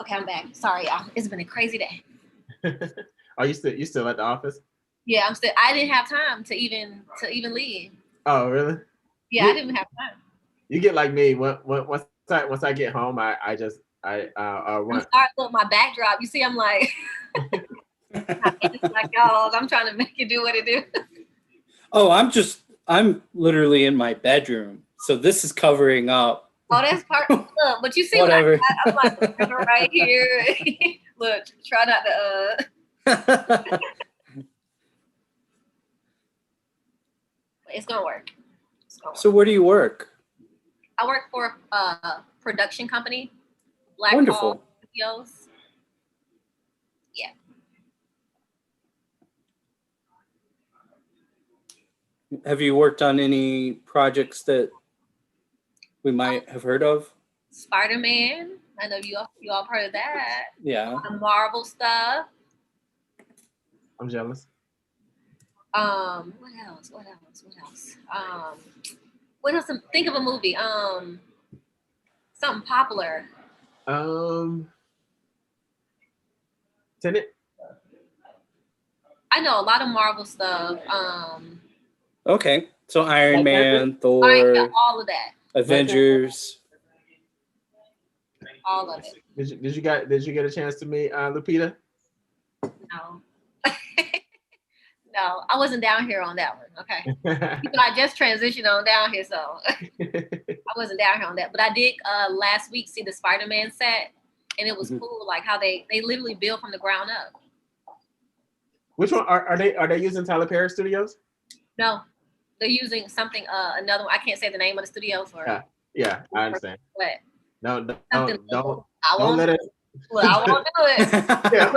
Okay, I'm back. Sorry, y'all. It's been a crazy day. Are you still at the office? Yeah, I'm still. I didn't have time to even leave. Oh, really? Yeah, I You didn't have time. you get like me. Once I get home, I just I I'm want. starting with my backdrop. You see, I'm like, it's like y'all. I'm trying to make it do what it do. Oh, I'm literally in my bedroom. So this is covering up Oh, that's part. Look, but you see what I whatever. got? I'm like the river right here. Look, try not to. It's gonna work. It's gonna So work. where do you work? I work for a production company, Black Hall Wonderful. Studios. Yeah. Have you worked on any projects that we might have heard of? Spider-Man. I know you all heard of that. Yeah. The Marvel stuff. I'm jealous. What else? What else? What else? What else? Think of a movie. Something popular. Um, Tenet. I know a lot of Marvel stuff. Okay. So Iron Black Panther. Man, Yeah, Thor, all of that, Black Panther. Avengers. all of it. Did you get a chance to meet Lupita? No, no, I wasn't down here on that one. Okay, I just transitioned on down here, so I wasn't down here on that. But I did last week see the Spider-Man set, and it was Mhm. cool. Like how they literally built from the ground up. Which one are they using Tyler Perry Studios? No, they're using something another one. I can't say the name of the studio for, Yeah, yeah, I understand. but No, something local. I don't won't. let it. Well, I won't do it. Yeah.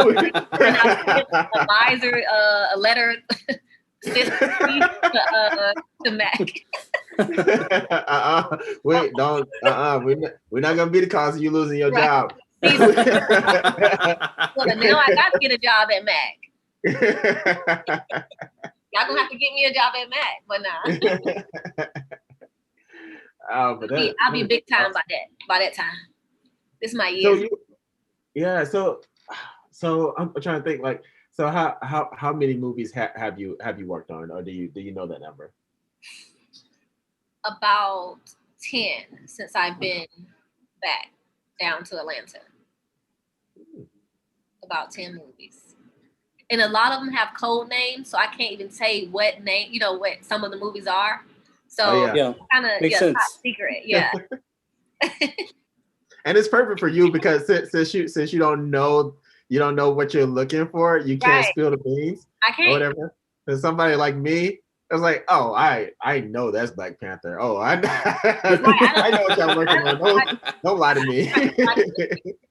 And I sent advisor a letter sent to Mac. Wait, don't. We're not gonna be the cause of you losing your Right. job. Well, now I got to get a job at Mac. Y'all gonna have to get me a job at Mac, but nah. Oh, but I'll be big time by that time. This is my so year. you, yeah. So I'm trying to think. Like, so how many movies have you worked on, or do you know that number? About 10 since I've been back down to Atlanta. About 10 movies. And a lot of them have code names, so I can't even say what name, what some of the movies are. So Oh yeah. Yeah. kind of, Makes top sense. secret. Yeah. And it's perfect for you because since you don't know what you're looking for, you can't Right. spill the beans I or can't. whatever. And somebody like me, it's like, oh, I know that's Black Panther. Oh, I I know what y'all working on. Don't lie to me.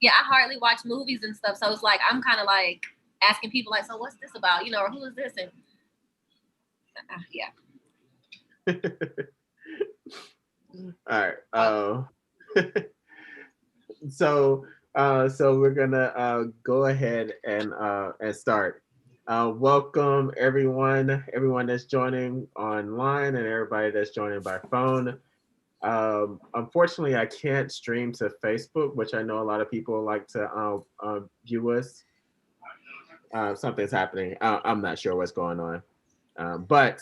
Yeah, I hardly watch movies and stuff. So it's like, I'm kind of like asking people, like, so what's this about? Or who is this? And yeah. All right. So we're gonna go ahead and start. Welcome everyone that's joining online and everybody that's joining by phone. Unfortunately, I can't stream to Facebook, which I know a lot of people like to view us. Something's happening. I'm not sure what's going on, but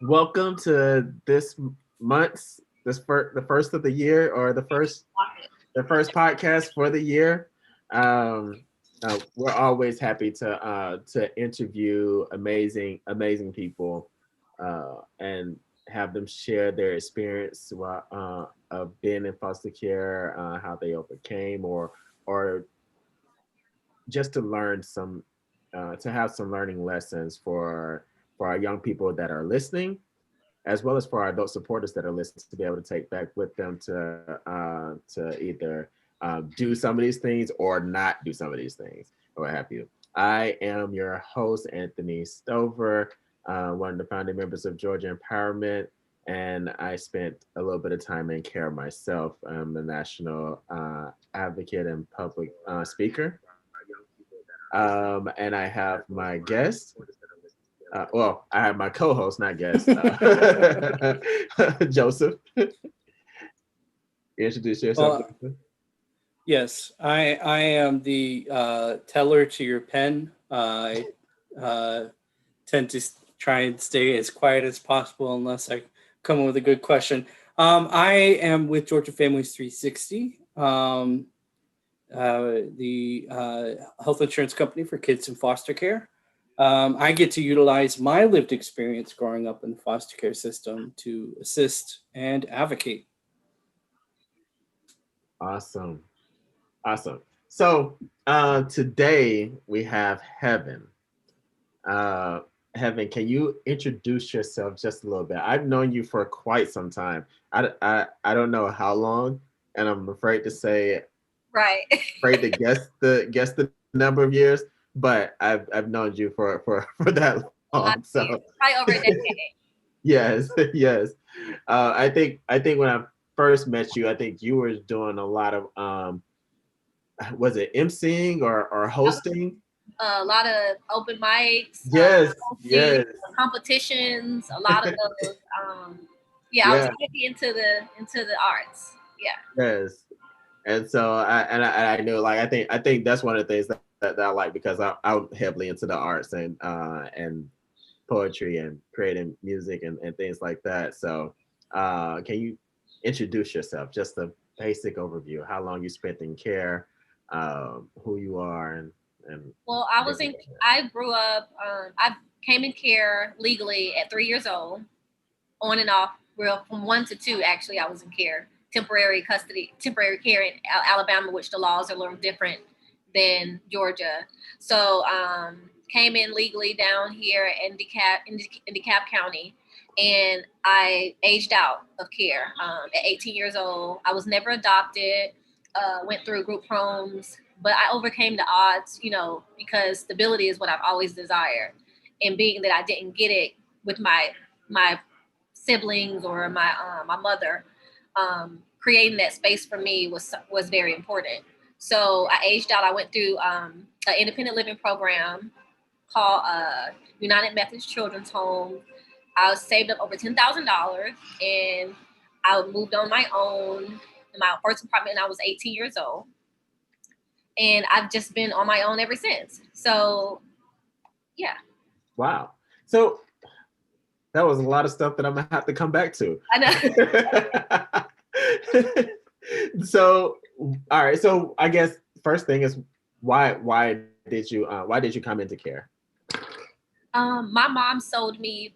welcome to this month's the first of the year, or the first podcast for the year. Um, we're always happy to interview amazing people and have them share their experience of being in foster care, how they overcame, or just to learn some to have some learning lessons for our young people that are listening, as well as for our adult supporters that are listening, to be able to take back with them to either do some of these things or not do some of these things, or what have you. I am your host, Anthony Stover, one of the founding members of Georgia Empowerment, and I spent a little bit of time in care myself. I'm a national advocate and public speaker. And I have my guest. Well, I have my co-host, not guest, Joseph. Introduce yourself, Well, Joseph. Yes, I am the teller to your pen. I tend to try and stay as quiet as possible unless I come up with a good question. I am with Georgia Families 360, the health insurance company for kids in foster care. I get to utilize my lived experience growing up in the foster care system to assist and advocate. Awesome. Awesome. So today we have Heaven. Heaven, can you introduce yourself just a little bit? I've known you for quite some time. I don't know how long, and I'm afraid to say, Right. afraid to guess the number of years, but I've known you for that long. So Probably over a decade. yes, yes. I think when I first met you, I think you were doing a lot of was it emceeing or hosting? A lot of open mics, Yes, hosting, yes, competitions, a lot of those. Yeah, I was yeah, heavy into the arts. Yeah. yes. And so I knew, like, I think that's one of the things that I like, because I'm heavily into the arts and poetry and creating music and things like that. So can you introduce yourself, just a basic overview, how long you spent in care, who you are, and Well, I grew up. I came in care legally at 3 years old, on and off. Well, from 1 to 2, actually, I was in care, temporary custody, temporary care in Alabama, which the laws are a little different than Georgia. So came in legally down here in DeKalb County, and I aged out of care at 18 years old. I was never adopted. Went through group homes, but I overcame the odds, because stability is what I've always desired. And being that I didn't get it with my siblings or my mother, creating that space for me was very important. So I aged out. I went through an independent living program called United Methodist Children's Home. I saved up over $10,000, and I moved on my own in my first apartment, and I was 18 years old. And I've just been on my own ever since. So, yeah. Wow. So that was a lot of stuff that I'm gonna have to come back to. I know. So, all right. So I guess first thing is, why did you come into care? My mom sold me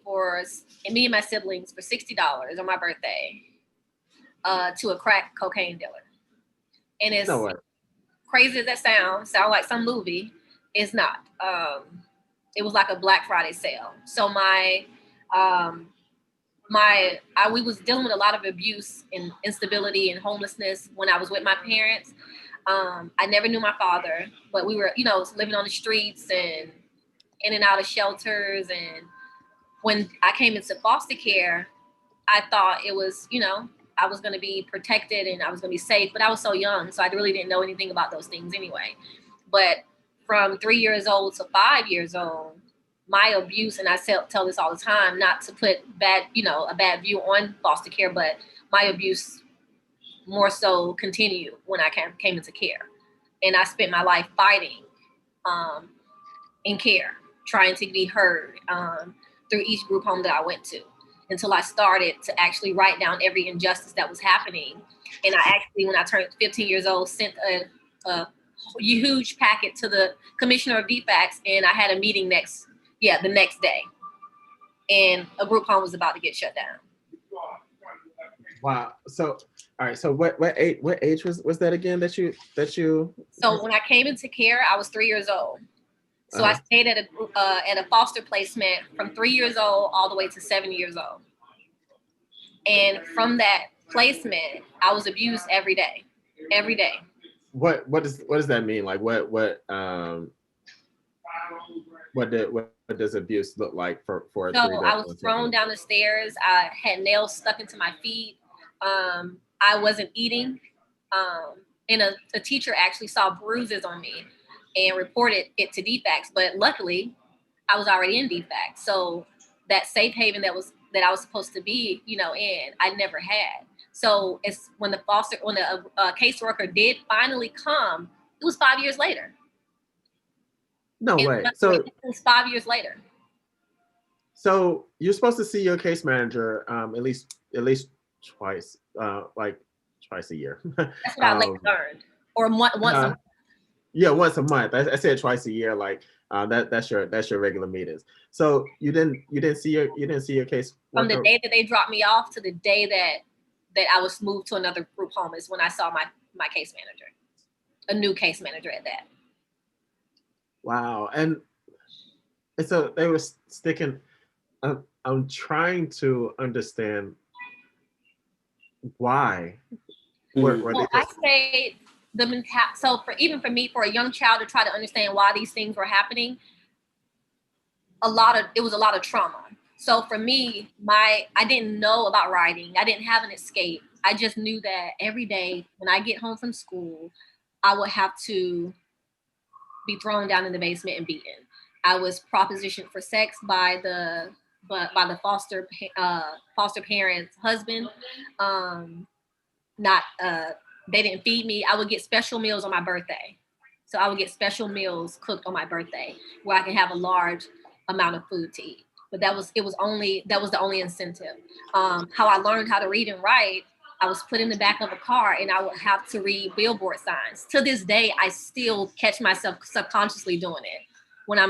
and me and my siblings for $60 on my birthday to a crack cocaine dealer. And it's No way. crazy as that sound like some movie. It's not. It was like a Black Friday sale. So we was dealing with a lot of abuse and instability and homelessness when I was with my parents. I never knew my father, but we were, living on the streets and in and out of shelters. And when I came into foster care, I thought it was, I was going to be protected and I was going to be safe, but I was so young, so I really didn't know anything about those things anyway. But from 3 years old to 5 years old, my abuse, and I tell this all the time, not to put a bad view on foster care, but my abuse more so continued when I came into care. And I spent my life fighting in care, trying to be heard through each group home that I went to, until I started to actually write down every injustice that was happening. And I actually, when I turned 15 years old, sent a huge packet to the commissioner of DFACS, and I had a meeting the next day. And a group home was about to get shut down. Wow. So, all right. So what age was that again that you? So when I came into care, I was 3 years old. So I stayed at a foster placement from 3 years old all the way to 7 years old. And from that placement, I was abused every day. What does that mean? Like what does abuse look like for a So I was thrown down the stairs. I had nails stuck into my feet. I wasn't eating. And a teacher actually saw bruises on me and reported it to DFACS. But luckily, I was already in DFACS. So that safe haven that I was supposed to be, in, I never had. So it's when the caseworker did finally come, it was 5 years later. No It way. So was 5 years later. so you're supposed to see your case manager at least twice, like twice a year. That's what I later learned, or once a month. Yeah, once a month. I said twice a year. Like that's your regular meetings. So you didn't see your case from the day that they dropped me off to the day that I was moved to another group home is when I saw my case manager, a new case manager at that. Wow, and so they were sticking. I'm trying to understand why. Well, I say so even for me, for a young child to try to understand why these things were happening, it was a lot of trauma. So for me, I didn't know about writing. I didn't have an escape. I just knew that every day when I get home from school, I would have to be thrown down in the basement and beaten. I was propositioned for sex by the foster parent's husband. They didn't feed me. I would get special meals on my birthday. So I would get special meals cooked on my birthday where I could have a large amount of food to eat. But that was the only incentive. How I learned how to read and write, I was put in the back of a car and I would have to read billboard signs. To this day, I still catch myself subconsciously doing it. When I'm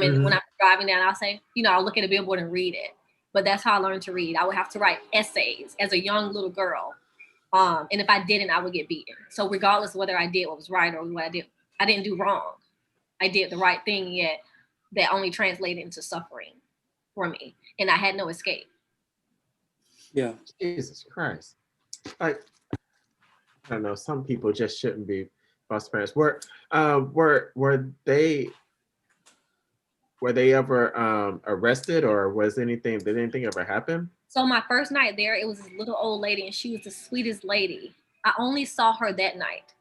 driving down, I'll say, I'll look at a billboard and read it. But that's how I learned to read. I would have to write essays as a young little girl. And if I didn't, I would get beaten. So regardless of whether I did what was right or what I didn't do wrong. I did the right thing, yet that only translated into suffering for me. And I had no escape. Yeah. Jesus Christ. Like, I don't know, some people just shouldn't be foster parents. Were they ever arrested, or did anything ever happen? So my first night there, it was this little old lady, and she was the sweetest lady. I only saw her that night.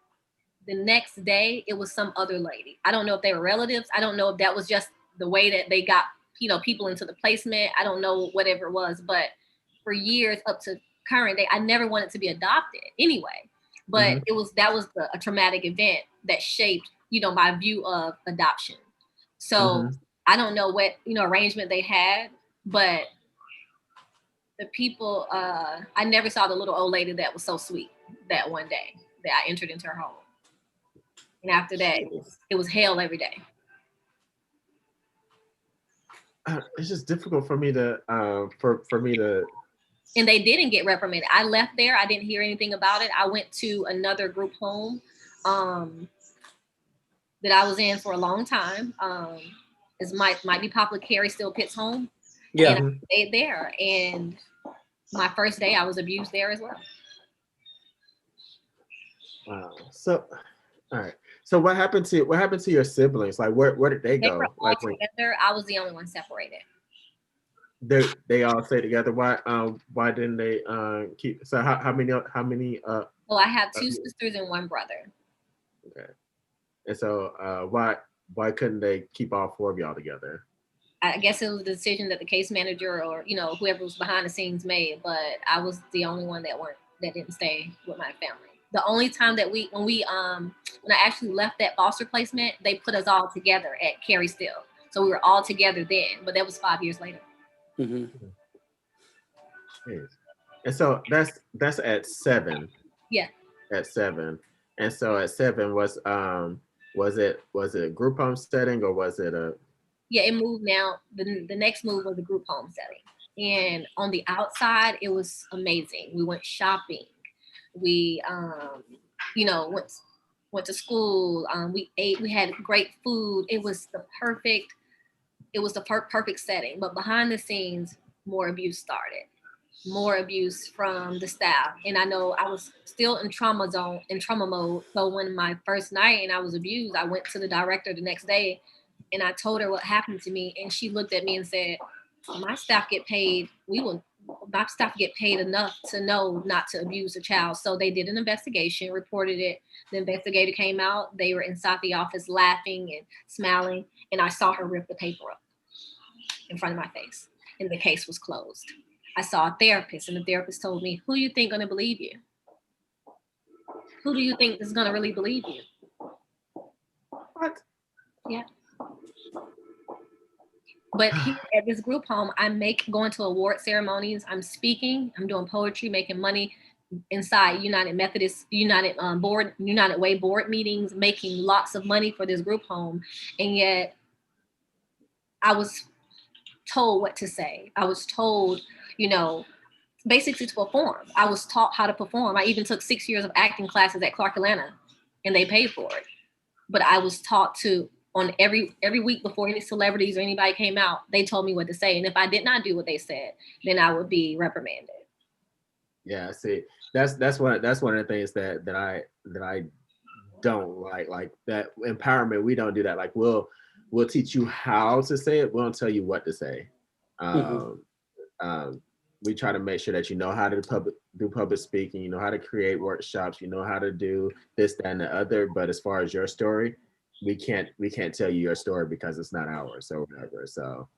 The next day, it was some other lady. I don't know if they were relatives. I don't know if that was just the way that they got, people into the placement. I don't know, whatever it was. But for years up to current day, I never wanted to be adopted anyway. But that was a traumatic event that shaped, my view of adoption. So I don't know what, arrangement they had, but the people, I never saw the little old lady that was so sweet that one day that I entered into her home. And after that, it was hell every day. It's just difficult for me to, for me to. And they didn't get reprimanded. I left there. I didn't hear anything about it. I went to another group home that I was in for a long time. It might be popular, Carrie Still Pitts home. Yeah. And I stayed there. And my first day, I was abused there as well. Wow. So, all right. So what happened to your siblings? Like, where did they go? Were all together. I was the only one separated. They all stay together. Why didn't they keep? So how many? Well, I have two sisters and one brother. Okay. And so why couldn't they keep all four of y'all together? I guess it was a decision that the case manager or whoever was behind the scenes made, but I was the only one that didn't stay with my family. The only time that when I actually left that foster placement, they put us all together at Carrie Still. So we were all together then, but that was 5 years later. And so that's at 7. Yeah. At 7. And so at 7 was it a group home setting or was it a? Yeah, it moved now. The next move was a group home setting. And on the outside, it was amazing. We went shopping. We, went to school. We ate. We had great food. It was the perfect setting. But behind the scenes, more abuse started. More abuse from the staff. And I know I was still in trauma mode. So when my first night and I was abused, I went to the director the next day and I told her what happened to me. And she looked at me and said, my staff get paid. My staff get paid enough to know not to abuse a child. So they did an investigation, reported it. The investigator came out. They were inside the office laughing and smiling. And I saw her rip the paper up in front of my face. And the case was closed. I saw a therapist and the therapist told me, who you think gonna believe you? who do you think is going to really believe you? What? Yeah. But here at this group home, going to award ceremonies. I'm speaking. I'm doing poetry, making money inside United Methodist, United Way board meetings, making lots of money for this group home. And yet I was told what to say. I was told, basically to perform. I was taught how to perform. I even took 6 years of acting classes at Clark Atlanta, and they paid for it. But I was taught to, on every week before any celebrities or anybody came out, they told me what to say. And if I did not do what they said, then I would be reprimanded. Yeah, see, that's one of the things that I don't like. Like that empowerment, we don't do that. Like we'll teach you how to say it. We don't tell you what to say. We try to make sure that you know how to do public speaking, you know how to create workshops, you know how to do this, that, and the other. But as far as your story, we can't tell you your story because it's not ours or whatever. So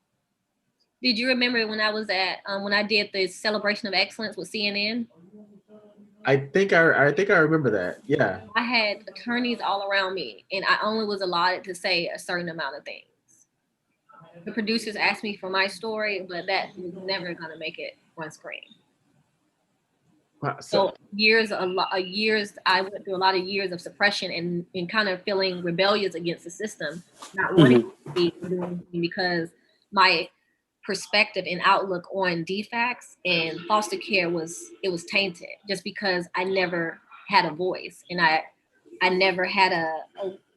did you remember when I was when I did the Celebration of Excellence with CNN? I think I remember that. Yeah. I had attorneys all around me, and I only was allotted to say a certain amount of things. The producers asked me for my story, but that was never going to make it on screen. Wow, so years, I went through a lot of years of suppression and kind of feeling rebellious against the system, not wanting to be doing anything because my perspective and outlook on DFACS and foster care was tainted just because I never had a voice and I never had a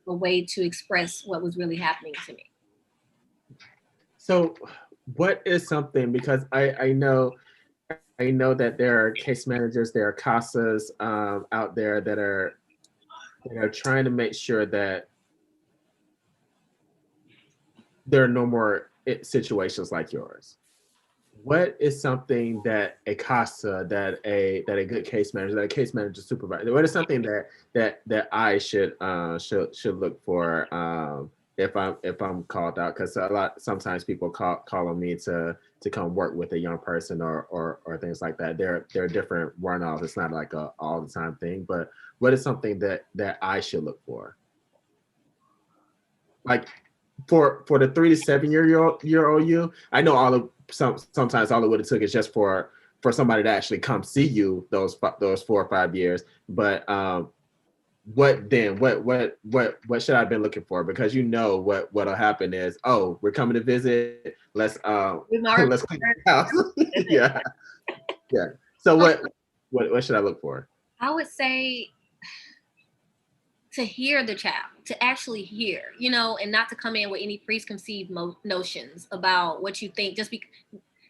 way to express what was really happening to me. So what is something, because I know that there are case managers, there are CASAs out there that are trying to make sure that there are no more situations like yours. What is something that a CASA, that a good case manager, that a case manager supervisor, what is something that I should look for if I'm called out? Because sometimes people call on me to come work with a young person or things like that. There are different one-offs. It's not like a all the time thing. But what is something that I should look for? Like for the 3 to 7 year old you, I know sometimes all it would have took is just for somebody to actually come see you those 4 or 5 years. But what then? What should I have been looking for? Because what'll happen is, oh, we're coming to visit. Let's clean the house. yeah. So what should I look for? I would say to hear the child, to actually hear, and not to come in with any preconceived notions about what you think.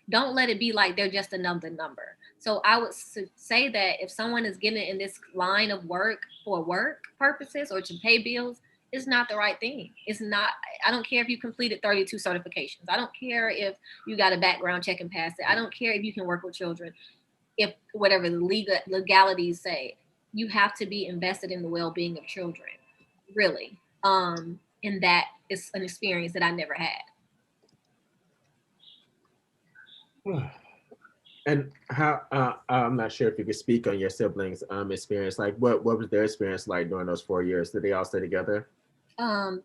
Don't let it be like they're just another number. So I would say that if someone is getting in this line of work for work purposes or to pay bills, it's not the right thing. It's not. I don't care if you completed 32 certifications. I don't care if you got a background check and passed it. I don't care if you can work with children. If whatever the legalities say, you have to be invested in the well-being of children, really. And that is an experience that I never had. And how I'm not sure if you could speak on your siblings' experience. Like, what was their experience like during those 4 years? Did they all stay together? My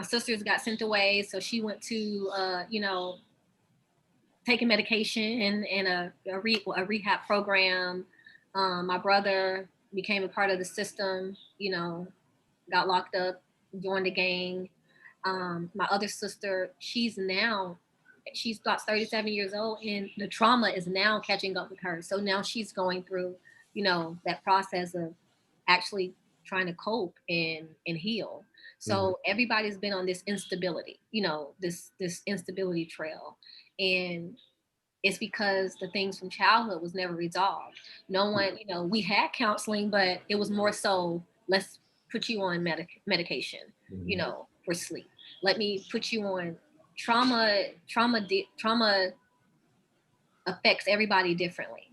sisters got sent away, so she went to taking medication and a rehab program. My brother became a part of the system, got locked up, joined the gang. My other sister, she's about 37 years old, and the trauma is now catching up with her. So now she's going through, that process of actually trying to cope and heal. So everybody's been on this instability, this instability trail. And it's because the things from childhood was never resolved. No one, we had counseling, but it was more so, let's put you on medication, for sleep. Let me put you on trauma affects everybody differently.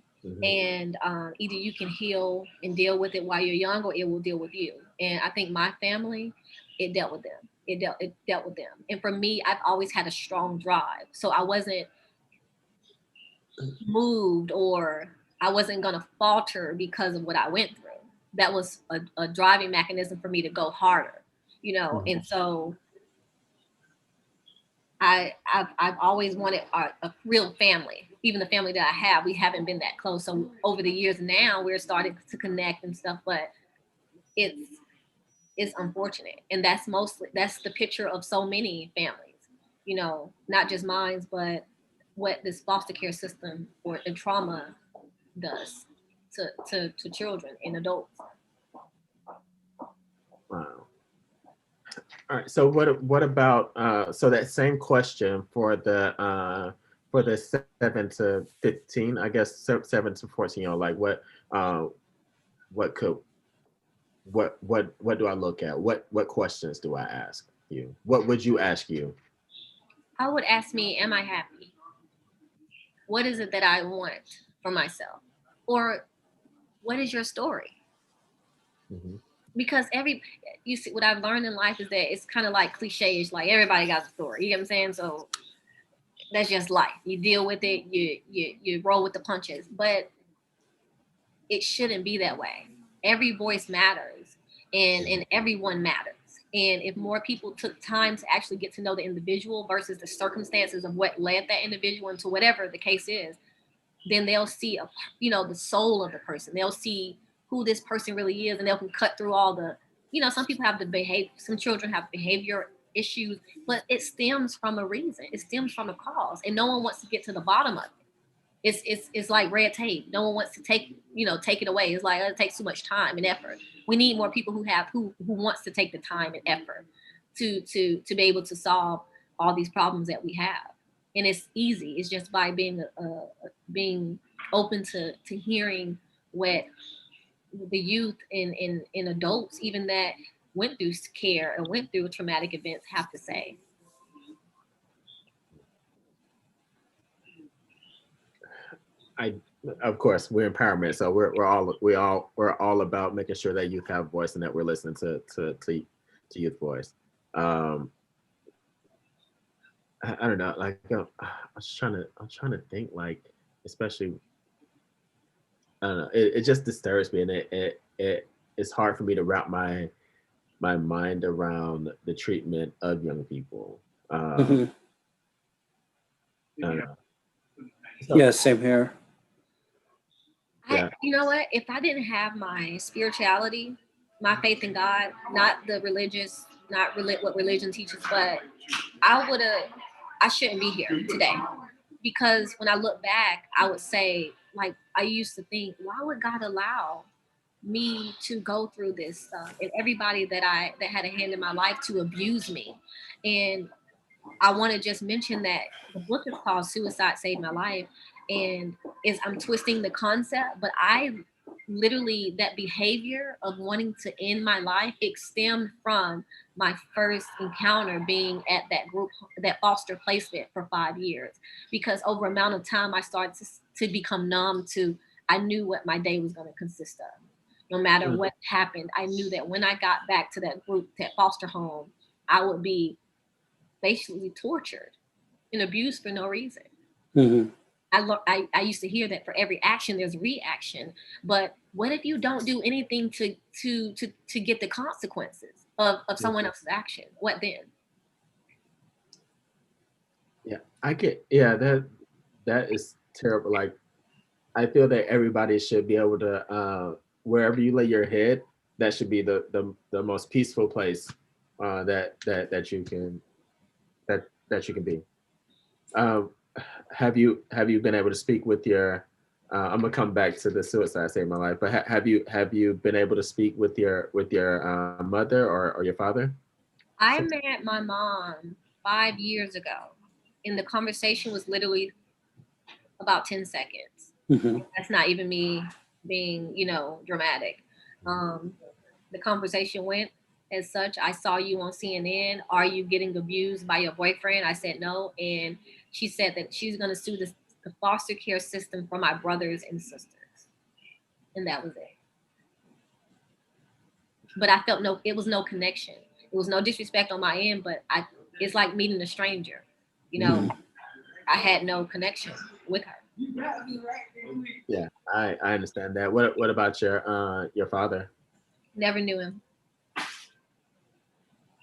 And either you can heal and deal with it while you're young, or it will deal with you. And I think my family, it dealt with them. It dealt with them. And for me, I've always had a strong drive. So I wasn't moved, or I wasn't going to falter because of what I went through. that was a driving mechanism for me to go harder, you know. Mhm. And so I've always wanted a real family. Even the family that I have, we haven't been that close. So over the years now, we're starting to connect and stuff. But it's it's unfortunate, and that's the picture of so many families. You know, not just mine, but what this foster care system or the trauma does to children and adults. Wow. All right. So what about so that same question for the 7 to 15, I guess 7 to 14 year old, like what could what do I look at? What questions do I ask you? What would you ask you? I would ask me, am I happy? What is it that I want for myself? Or what is your story? Mhm. Because you see what I've learned in life is that it's kind of like cliche-ish, like everybody got a story. You know what I'm saying? So that's just life. You deal with it, you roll with the punches. But it shouldn't be that way. Every voice matters, and everyone matters. And if more people took time to actually get to know the individual versus the circumstances of what led that individual into whatever the case is, then they'll see the soul of the person. They'll see who this person really is, and they'll can cut through all the, some people have the behavior, some children have behavior issues, but it stems from a reason. It stems from a cause, and no one wants to get to the bottom of it. It's like red tape. No one wants to take it away. It's like it takes too much time and effort. We need more people who wants to take the time and effort to be able to solve all these problems that we have. And it's easy. It's just by being open to hearing what the youth and adults, even that went through care and went through traumatic events, have to say. I of course we're empowerment, so we're all about making sure that youth have voice and that we're listening to youth voice. Um, I don't know, like I'm trying to think, like, especially I don't know, it just disturbs me, and it's hard for me to wrap my mind around the treatment of young people. Mhm. I don't know. Yeah, same here. Yeah. You know what? If I didn't have my spirituality, my faith in God, not the religious, what religion teaches, but I would have, I shouldn't be here today. Because when I look back, I would say, like, I used to think, why would God allow me to go through this stuff and everybody that had a hand in my life to abuse me? And I want to just mention that the book is called Suicide Saved My Life, and I'm twisting the concept, but I literally, that behavior of wanting to end my life, it stemmed from my first encounter being at that foster placement for 5 years. Because over amount of time, I started to become numb to, I knew what my day was going to consist of. No matter Mm. what happened, I knew that when I got back to that group, that foster home, I would be basically tortured and abused for no reason. Mhm. I used to hear that for every action there's a reaction, but what if you don't do anything to get the consequences of someone else's action? What then? Yeah, I get. Yeah, that is terrible. Like, I feel that everybody should be able to, wherever you lay your head, that should be the most peaceful place that you can that you can be. Um, have you been able to speak with your? I'm gonna come back to the suicide saved my life, but have you been able to speak with your mother or your father? I met my mom 5 years ago, and the conversation was literally about 10 seconds. Mhm. That's not even me being, dramatic. Um, the conversation went as such. I saw you on CNN. Are you getting abused by your boyfriend? I said no. And she said that she's going to sue the foster care system for my brothers and sisters. And that was it. But I felt it was no connection. It was no disrespect on my end, but it's like meeting a stranger. You know, Mhm. I had no connection with her. Yeah, I understand that. What about your father? Never knew him.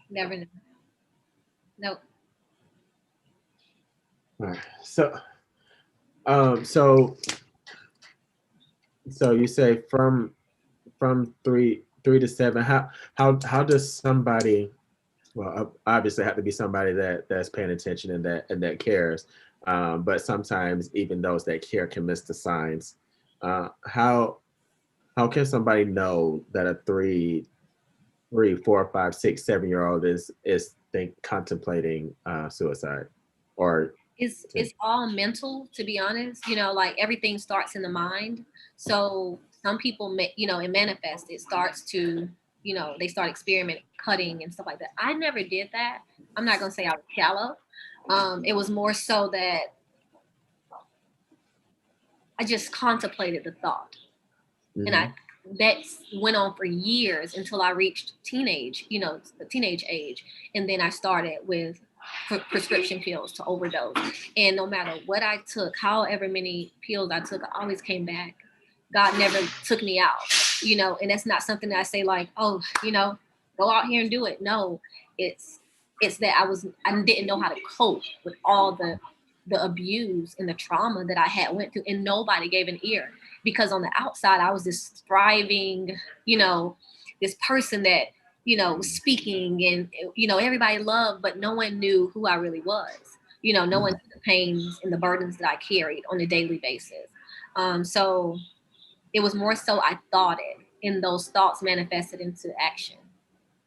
Never knew. Nope. All right. So you say from three to seven. How does somebody, well, obviously have to be somebody that's paying attention and that cares, but sometimes even those that care can miss the signs. How can somebody know that a 3, 4, 5, 6, 7 year old is contemplating suicide, or It's all mental, to be honest. Like everything starts in the mind. So some people it manifests. It starts to, they start experimenting, cutting and stuff like that. I never did that. I'm not gonna say I was shallow. It was more so that I just contemplated the thought. And that went on for years until I reached the teenage age. And then I started with prescription pills to overdose. And no matter what I took, however many pills I took, I always came back. God never took me out, and that's not something that I say like, oh, go out here and do it. No, it's that I didn't know how to cope with all the abuse and the trauma that I had went through, and nobody gave an ear, because on the outside I was this thriving, this person that, was speaking, and, everybody loved, but no one knew who I really was. No one knew the pains and the burdens that I carried on a daily basis. So it was more so I thought it, and those thoughts manifested into action.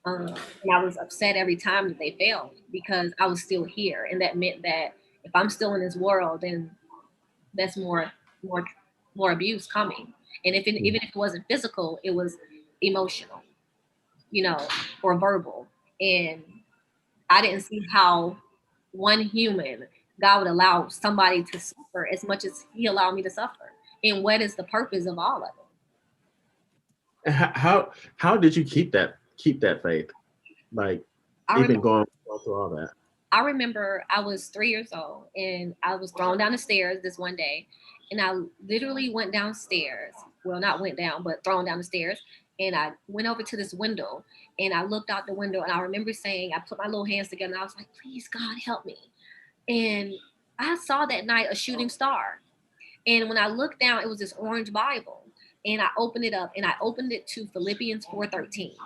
And I was upset every time that they failed, because I was still here, and that meant that if I'm still in this world, then that's more more abuse coming. And even if it wasn't physical, it was emotional, or verbal. And I didn't see how one human, God would allow somebody to suffer as much as He allowed me to suffer. And what is the purpose of all of it? How did you keep that faith, like even going through all that? I remember I was 3 years old, and I was thrown down the stairs this one day, and I literally went downstairs. Well, not went down, but thrown down the stairs. And I went over to this window, and I looked out the window, and I remember saying, I put my little hands together, and I was like, please, God, help me. And I saw that night a shooting star. And when I looked down, it was this orange Bible. And I opened it up, and I opened it to Philippians 4:13.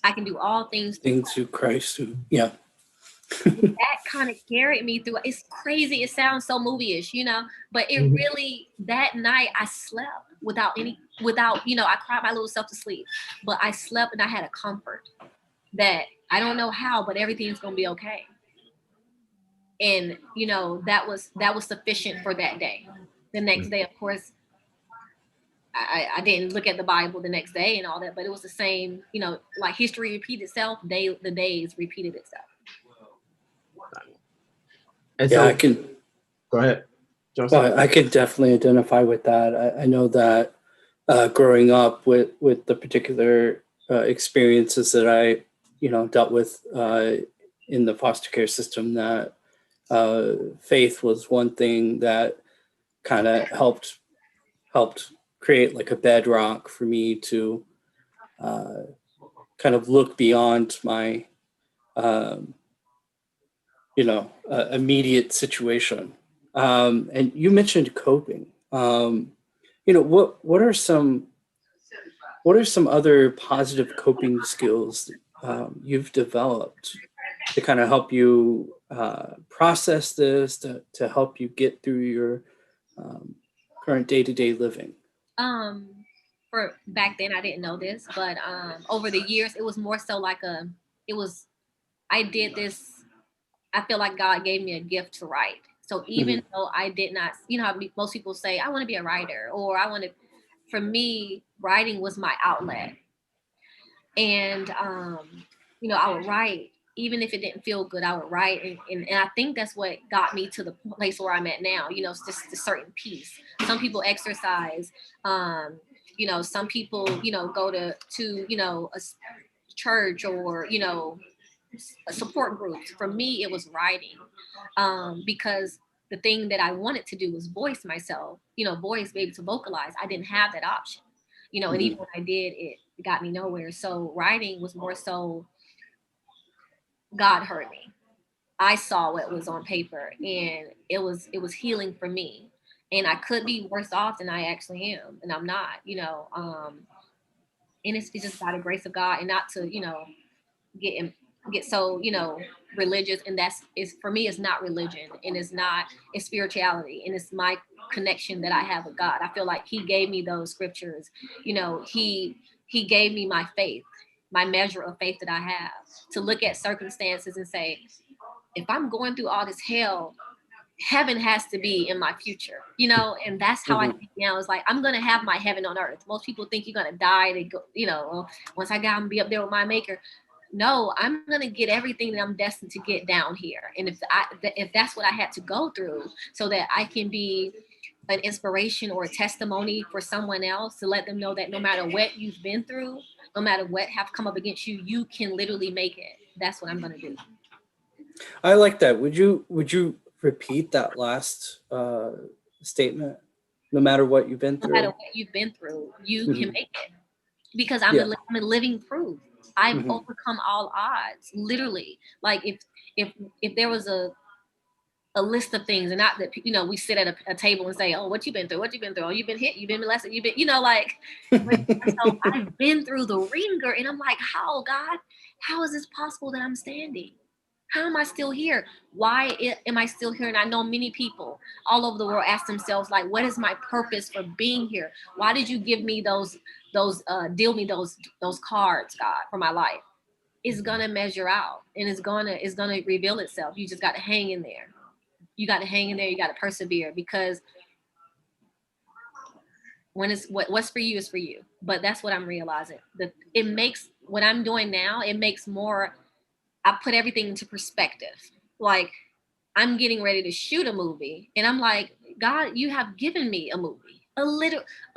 I can do all things through Christ who, yeah. That kind of carried me through. It's crazy. It sounds so movie-ish, but it really, that night I slept without, I cried my little self to sleep, but I slept, and I had a comfort that I don't know how, but everything's going to be okay. And, that was sufficient for that day. The next day, of course, I didn't look at the Bible the next day and all that, but it was the same, like history repeated itself, the days repeated itself. And yeah, so, I can go ahead, Joseph. Well, I can definitely identify with that. I know that growing up with the particular experiences that I, dealt with in the foster care system, that faith was one thing that kind of helped create like a bedrock for me to kind of look beyond my immediate situation. And you mentioned coping. What are some other positive coping skills you've developed to kind of help you process this, to help you get through your current day-to-day living? For back then, I didn't know this, but over the years, it was more so like I did this. I feel like God gave me a gift to write. So even though I did not, how most people say, I want to be a writer, or for me, writing was my outlet. And, I would write, even if it didn't feel good, I would write. And I think that's what got me to the place where I'm at now, it's just a certain peace. Some people exercise, some people, go to a church, or, support groups. For me, it was writing, because the thing that I wanted to do was voice myself, be able to vocalize. I didn't have that option. you know, and even when I did, it got me nowhere. So writing was more so God heard me. I saw what was on paper, and it was healing for me. And I could be worse off than I actually am, and I'm not, you know. And it's just by the grace of God, and not to, you know, get in, get so, you know, religious. And that's is for me, it's not religion, and it's not, it's spirituality, and it's my connection that I have with God. I feel like He gave me those scriptures, you know. He gave me my faith, my measure of faith that I have, to look at circumstances and say, if I'm going through all this hell, heaven has to be in my future, you know. And that's how I think now. It's like, I'm gonna have my heaven on earth. Most people think you're gonna die, they go, you know, well, once I got, I'm gonna be up there with my maker. No, I'm gonna get everything that I'm destined to get down here. And if that's what I had to go through, so that I can be an inspiration or a testimony for someone else, to let them know that no matter what you've been through, no matter what have come up against you, you can literally make it. That's what I'm gonna do. I like that. Would you repeat that last statement? No matter what you've been No through. matter what you've been through, you can make it. Because I'm, Yeah. I'm a living proof. I've overcome all odds, literally. Like if there was a list of things, and not that, you know, we sit at a table and say, oh, what you been through? What you been through? Oh, you've been hit, you've been molested, you've been, you know, like, so I've been through the ringer, and I'm like, how, God, how is this possible that I'm standing? How am I still here? Why am I still here? And I know many people all over the world ask themselves, like, what is my purpose for being here? Why did you give me deal me those cards, God, for my life? It's gonna measure out, and it's gonna reveal itself. You just got to hang in there. You got to hang in there. You got to persevere, because when it's what's for you is for you. But that's what I'm realizing. That it makes what I'm doing now, it makes more, I put everything into perspective. Like, I'm getting ready to shoot a movie, and I'm like, God, you have given me a movie, a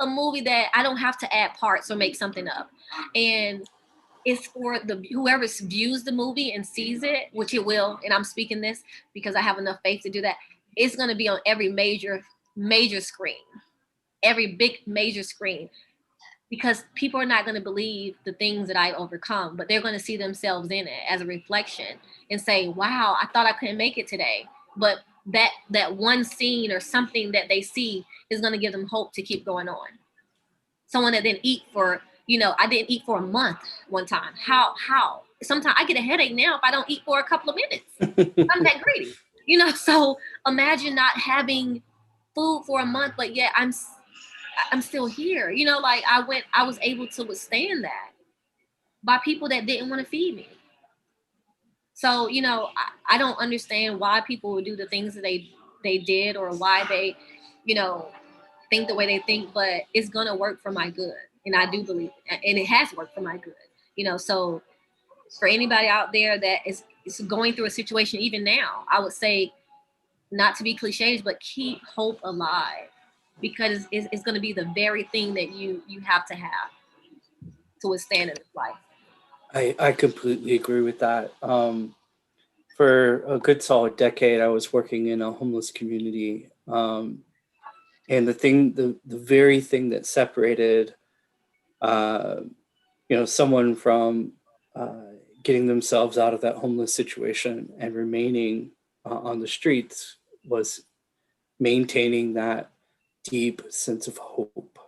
movie that I don't have to add parts or make something up. And it's for the whoever views the movie and sees it, which it will. And I'm speaking this because I have enough faith to do that. It's going to be on every major screen, every big major screen, because people are not going to believe the things that I overcome, but they're going to see themselves in it as a reflection and say, wow, I thought I couldn't make it today. But that one scene or something that they see is going to give them hope to keep going on. Someone that didn't eat for, you know, I didn't eat for a month one time. How? Sometimes I get a headache now if I don't eat for a couple of minutes. I'm that greedy, you know. So imagine not having food for a month, but yet I'm still here. You know, like I was able to withstand that by people that didn't want to feed me. So, you know, I don't understand why people would do the things that they did, or why they, you know, think the way they think, but it's gonna work for my good. And I do believe it, and it has worked for my good. You know, so for anybody out there that is going through a situation even now, I would say, not to be cliches, but keep hope alive, because it's going to be the very thing that you have to withstand in this life. I completely agree with that. For a good solid decade, I was working in a homeless community. And the very thing that separated, you know, someone from getting themselves out of that homeless situation and remaining on the streets was maintaining that deep sense of hope.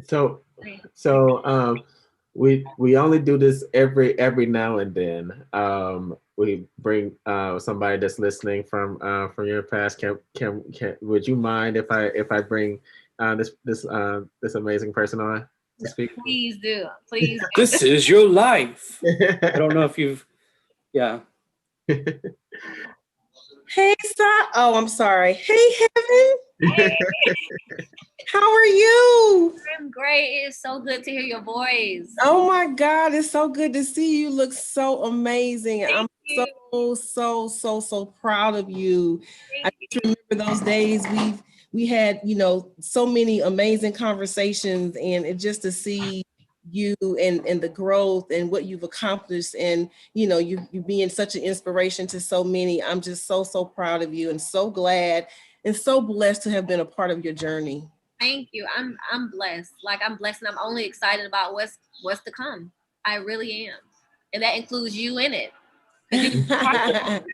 So we only do this every now and then. We bring somebody that's listening from your past. Can would you mind if I bring this amazing person on to speak? Please do. Please do. This is your life. I don't know if you've, yeah. Hey, oh, I'm sorry. Hey, Heaven. Hey, How are you? I'm great. It's so good to hear your voice. Oh my God, it's so good to see you. Look so amazing. I'm so proud of you. I just remember those days we had, you know, so many amazing conversations, and it just to see you and the growth and what you've accomplished, and you know, you being such an inspiration to so many. I'm just so proud of you, and so glad and so blessed to have been a part of your journey. Thank you. I'm blessed. Like I'm blessed, and I'm only excited about what's to come. I really am, and that includes you in it. 'Cause you and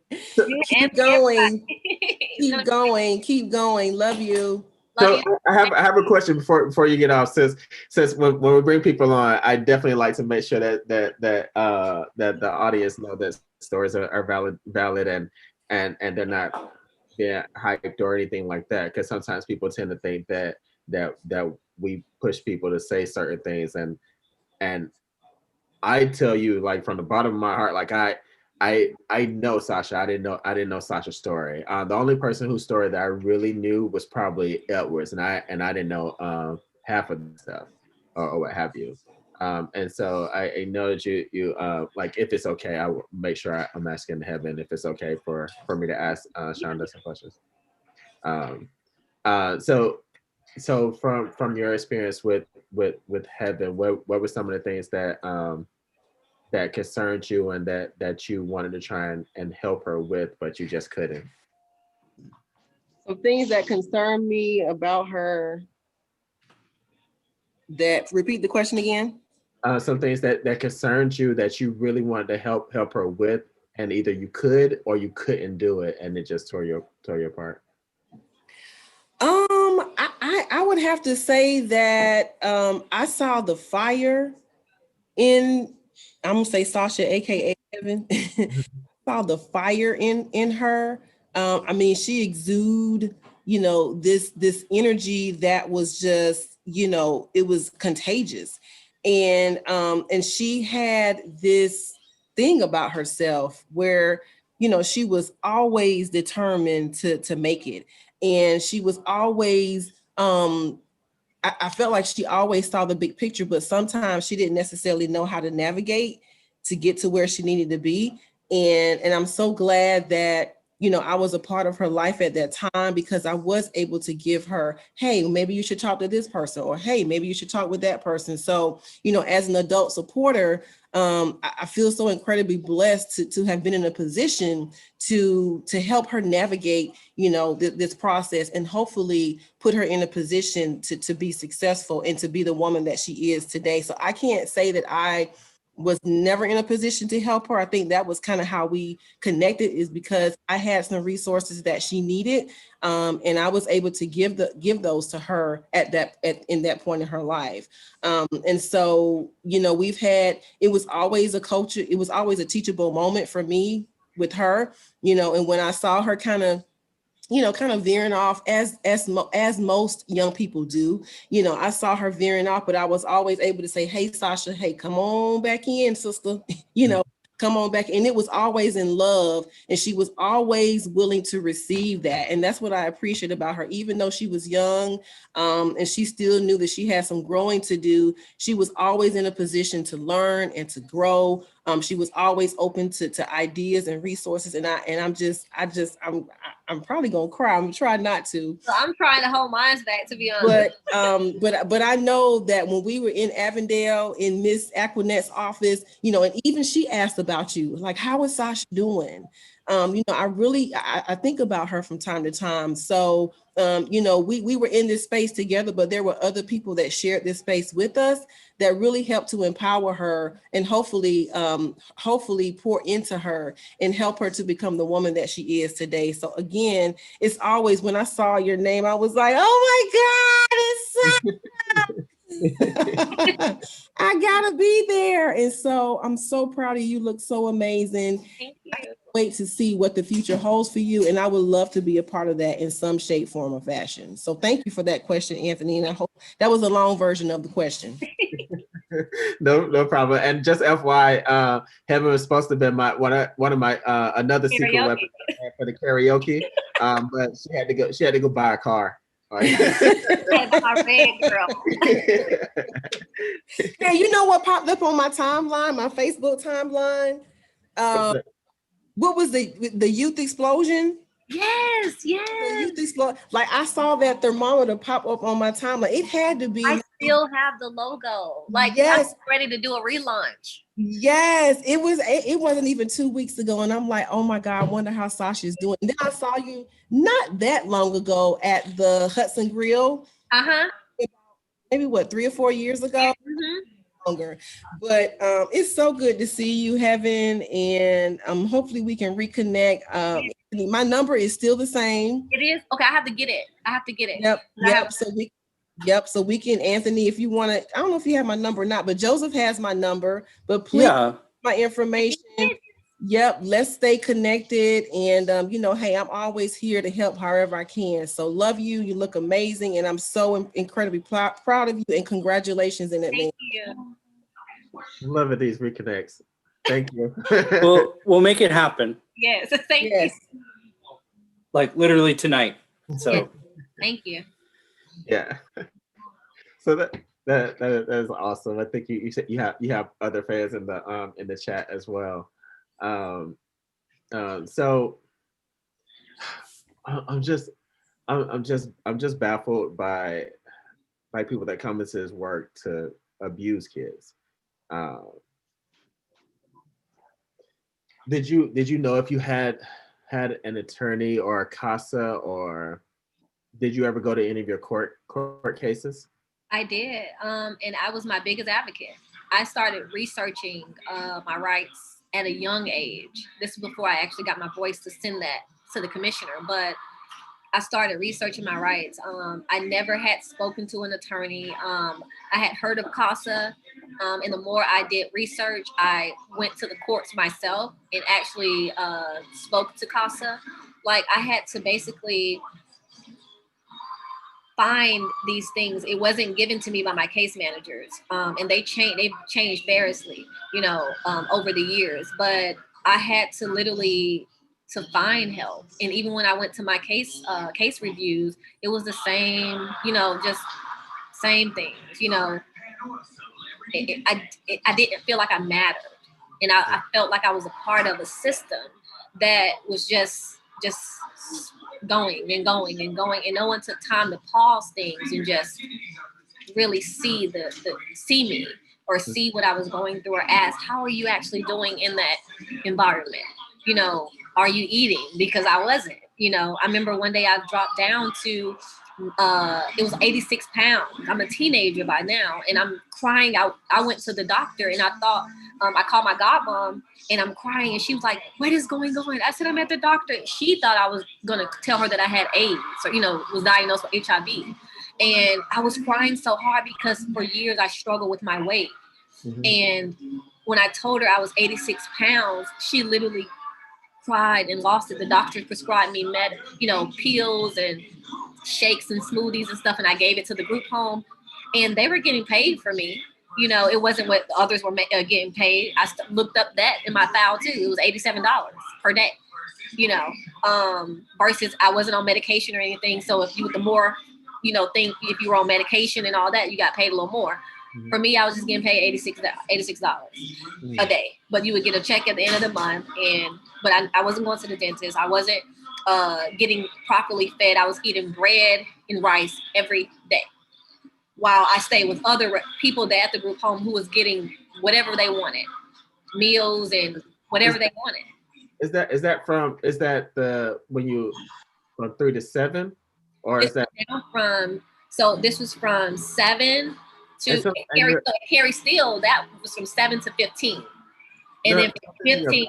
Keep going. it's Keep gonna going. Keep going. Love you. love So you. I have a question before you get off. Since when we bring people on, I definitely like to make sure that the audience know that stories are valid and they're not being hyped or anything like that. Because sometimes people tend to think that we push people to say certain things, and I tell you, like from the bottom of my heart, like I know Sasha. I didn't know Sasha's story. The only person whose story that I really knew was probably Edwards, and I didn't know half of the stuff or what have you. And so I know that you like, if it's okay, I will make sure I'm asking heaven if it's okay for me to ask Shonda some questions. Um, so from your experience with heaven, what were some of the things that concerned you and that you wanted to try and help her with, but you just couldn't? So things that concern me about her, that repeat the question again. Some things that concerned you that you really wanted to help her with, and either you could or you couldn't do it, and it just tore you apart. I would have to say that I saw the fire in, I'm gonna say Sasha, aka Kevin, saw the fire in her. I mean, she exude, this energy that was just, it was contagious, and she had this thing about herself where, she was always determined to make it, and she was always I felt like she always saw the big picture, but sometimes she didn't necessarily know how to navigate to get to where she needed to be. And I'm so glad that, I was a part of her life at that time, because I was able to give her, hey, maybe you should talk to this person, or hey, maybe you should talk with that person. So, as an adult supporter, I feel so incredibly blessed to have been in a position to help her navigate, this process, and hopefully put her in a position to be successful and to be the woman that she is today. So I can't say that I was never in a position to help her. I think that was kind of how we connected, is because I had some resources that she needed, and I was able to give those to her in that point in her life. And so, it was always a culture. It was always a teachable moment for me with her, and when I saw her kind of veering off, as most young people do. I saw her veering off, but I was always able to say, hey, Sasha, hey, come on back in, sister, come on back. And it was always in love, and she was always willing to receive that. And that's what I appreciate about her. Even though she was young, and she still knew that she had some growing to do, she was always in a position to learn and to grow. She was always open to ideas and resources. And I'm probably gonna cry. I'm gonna try not to. So I'm trying to hold mine back, to be honest. But I know that when we were in Avondale in Miss Aquinette's office, and even she asked about you, like, how is Sasha doing? I think about her from time to time. So, we were in this space together, but there were other people that shared this space with us that really helped to empower her and hopefully pour into her and help her to become the woman that she is today. So again, it's always, when I saw your name, I was like, oh my God, it's I gotta be there. And so I'm so proud of you. You look so amazing. Thank you. I can't wait to see what the future holds for you. And I would love to be a part of that in some shape, form, or fashion. So thank you for that question, Anthony. And I hope that was a long version of the question. No problem. And just FYI, Heaven was supposed to be one of my another secret Karaoke. weapon for the karaoke. But she had to go buy a car. My red girl. Hey, you know what popped up on my timeline, my Facebook timeline? What was the youth explosion? Yes. The youth explosion. Like, I saw that thermometer pop up on my timeline. It had to be. I still have the logo. Like, yes, I'm ready to do a relaunch. Yes, it was. It wasn't even 2 weeks ago, and I'm like, oh my God, I wonder how Sasha's doing. And then I saw you not that long ago at the Hudson Grill, Uh-huh. maybe what, 3 or 4 years ago. Mhm. Longer. But it's so good to see you, Heaven, and hopefully we can reconnect. My number is still the same. It is okay. I have to get it. Yep. So we can, Anthony, if you want to. I don't know if you have my number or not, but Joseph has my number. But please, Yeah. my information. Yep. Let's stay connected, and hey, I'm always here to help however I can. So love you. You look amazing, and I'm so incredibly proud of you. And congratulations in advance. Thank you. Love it, these reconnects. Thank you. We'll make it happen. Yes. Thank Yes. you. Like literally tonight. So Thank you. Yeah. So that is awesome. I think you said you have other fans in the chat as well. So I'm just baffled by people that come into his work to abuse kids. Did you know if you had an attorney or a CASA, or did you ever go to any of your court cases? I did. And I was my biggest advocate. I started researching my rights at a young age. This is before I actually got my voice to send that to the commissioner, but I started researching my rights. I never had spoken to an attorney. I had heard of CASA, and the more I did research, I went to the courts myself and actually spoke to CASA. Like, I had to basically find these things. It wasn't given to me by my case managers, and they've changed variously, over the years. But I had to literally to find help, and even when I went to my case reviews, it was the same, just same things. I didn't feel like I mattered, and I felt like I was a part of a system that was just going and going and going, and no one took time to pause things and just really see see me or see what I was going through, or ask, how are you actually doing in that environment? Are you eating? Because I wasn't. I remember one day I dropped down to it was 86 pounds. I'm a teenager by now, and I'm crying out. I went to the doctor, and I thought, I called my godmom, and I'm crying, and she was like, what is going on? I said, I'm at the doctor. She thought I was going to tell her that I had AIDS, or, was diagnosed with HIV. And I was crying so hard because for years I struggled with my weight. Mm-hmm. And when I told her I was 86 pounds, she literally cried and lost it. The doctor prescribed me pills and shakes and smoothies and stuff, and I gave it to the group home, and they were getting paid for me. It wasn't what others were getting paid. I looked up that in my file too. It was $87 per day. Versus I wasn't on medication or anything. So if you were the more, think if you were on medication and all that, you got paid a little more. Mm-hmm. For me, I was just getting paid $86 a day. But you would get a check at the end of the month, but I wasn't going to the dentist. I wasn't getting properly fed. I was eating bread and rice every day, while I stayed with other people that at the group home who was getting whatever they wanted, meals and whatever they wanted. Is that the when you from 3 to 7, or is that from? So this was from 7 to Carrie Steele. That was from 7 to 15. And then 15.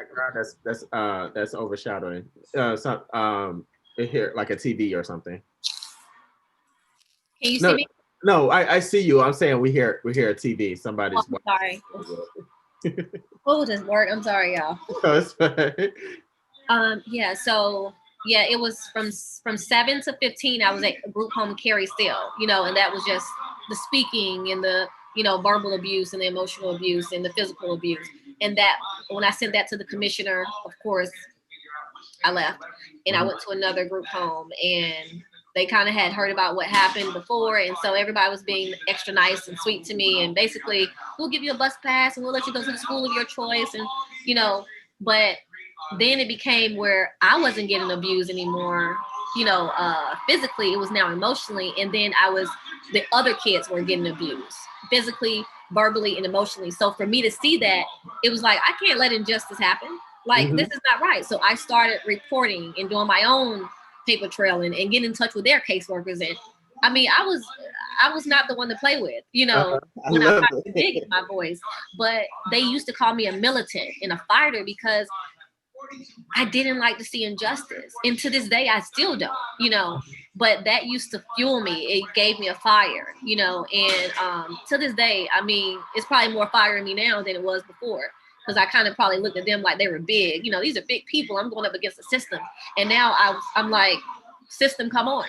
That's overshadowing. Here like a TV or something. Can you see me? No, I see you. I'm saying we hear a TV. Somebody's. Oh, sorry. What was this word? I'm sorry, y'all. No, it's fine. Yeah. So yeah, it was from 7 to 15. I was at a group home, Carrie Steele. And that was just the speaking and the verbal abuse and the emotional abuse and the physical abuse. And that when I sent that to the commissioner, of course, I left and I went to another group home, and they kind of had heard about what happened before. And so everybody was being extra nice and sweet to me. And basically, we'll give you a bus pass and we'll let you go to the school of your choice. And, but then it became where I wasn't getting abused anymore, physically. It was now emotionally. And then the other kids were getting abused physically, verbally, and emotionally. So for me to see that, it was like, I can't let injustice happen. Like, This is not right. So I started reporting and doing my own paper trail and getting in touch with their caseworkers and I mean, I was not the one to play with, you know, I when I love started big it. in my voice. But they used to call me a militant and a fighter because I didn't like to see injustice. And to this day, I still don't, you know, but that used to fuel me. It gave me a fire, you know, and to this day, I mean, it's probably more fire in me now than it was before. Because I kind of probably looked at them like they were big. You know, these are big people. I'm going up against the system. And now I'm like, system, come on.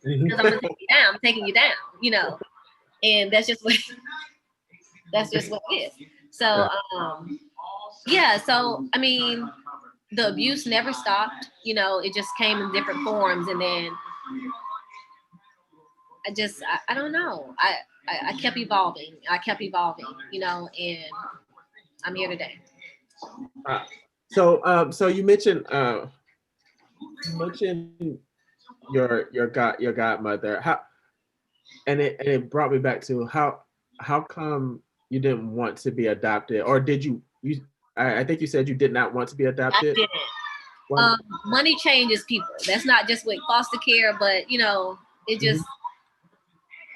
Because I'm gonna take you down. I'm taking you down, you know. And that's just what it is. So yeah, so I mean, the abuse never stopped, you know, it just came in different forms. And then I don't know. I kept evolving. You know, and I'm here today. So you mentioned your godmother. And it brought me back to how come you didn't want to be adopted, or did you I think you said you did not want to be I adopted. didn't. Why- Money changes people. That's not just with foster care, but you know, it just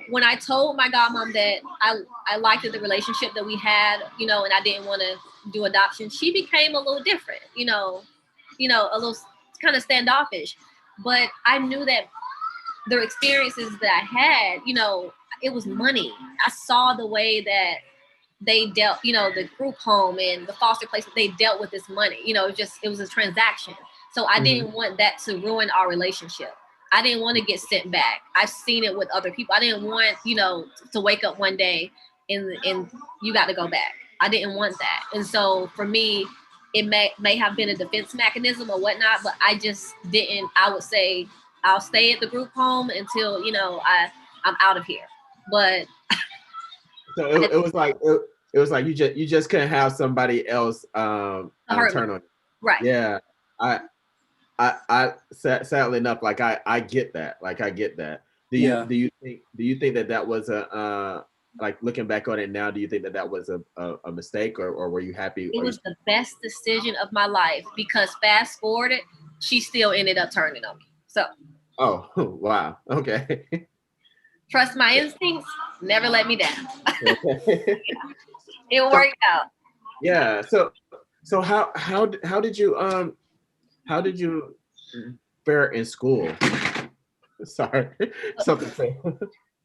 when I told my godmom that I liked the relationship that we had, you know, and I didn't want to do adoption, she became a little different, you know, a little kind of standoffish. But I knew that the experiences that I had, you know, it was money. I saw the way that they dealt, you know, the group home and the foster place, they dealt with this money. You know, it was a transaction. So I didn't want that to ruin our relationship. I didn't want to get sent back. I've seen it with other people. I didn't want, you know, to wake up one day and you got to go back. I didn't want that. And so for me, it may have been a defense mechanism or whatnot, but I just didn't. I would say I'll stay at the group home until, you know, I'm out of here. But So it was like it was like you just couldn't have somebody else hurt turn me. on. Right. Yeah, I sadly enough, like I get that. Like I get that. Do you think that was a like looking back on it now? Do you think that was a mistake, or were you happy? It was the best decision of my life because fast forwarded, she still ended up turning on me. So. Oh wow. Okay. Trust my instincts. Never let me down. It worked out. Yeah. So how did you fare in school? Sorry, something.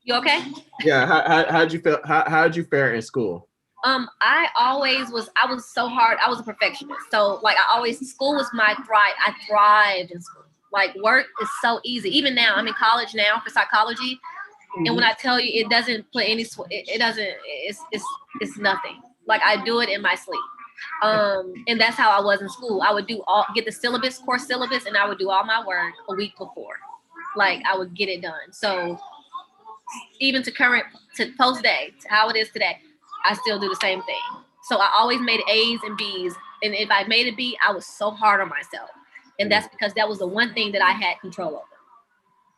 You okay? Yeah. How'd you feel? How'd you fare in school? I was so hard. I was a perfectionist. So like school was my thrive. I thrived in school. Like work is so easy. Even now, I'm in college now for psychology. And when I tell you, it doesn't put any, it doesn't, it's nothing. Like I do it in my sleep. And that's how I was in school. I would get the course syllabus, and I would do all my work a week before. Like I would get it done. So even to post day, to how it is today, I still do the same thing. So I always made A's and B's. And if I made a B, I was so hard on myself. And that's because that was the one thing that I had control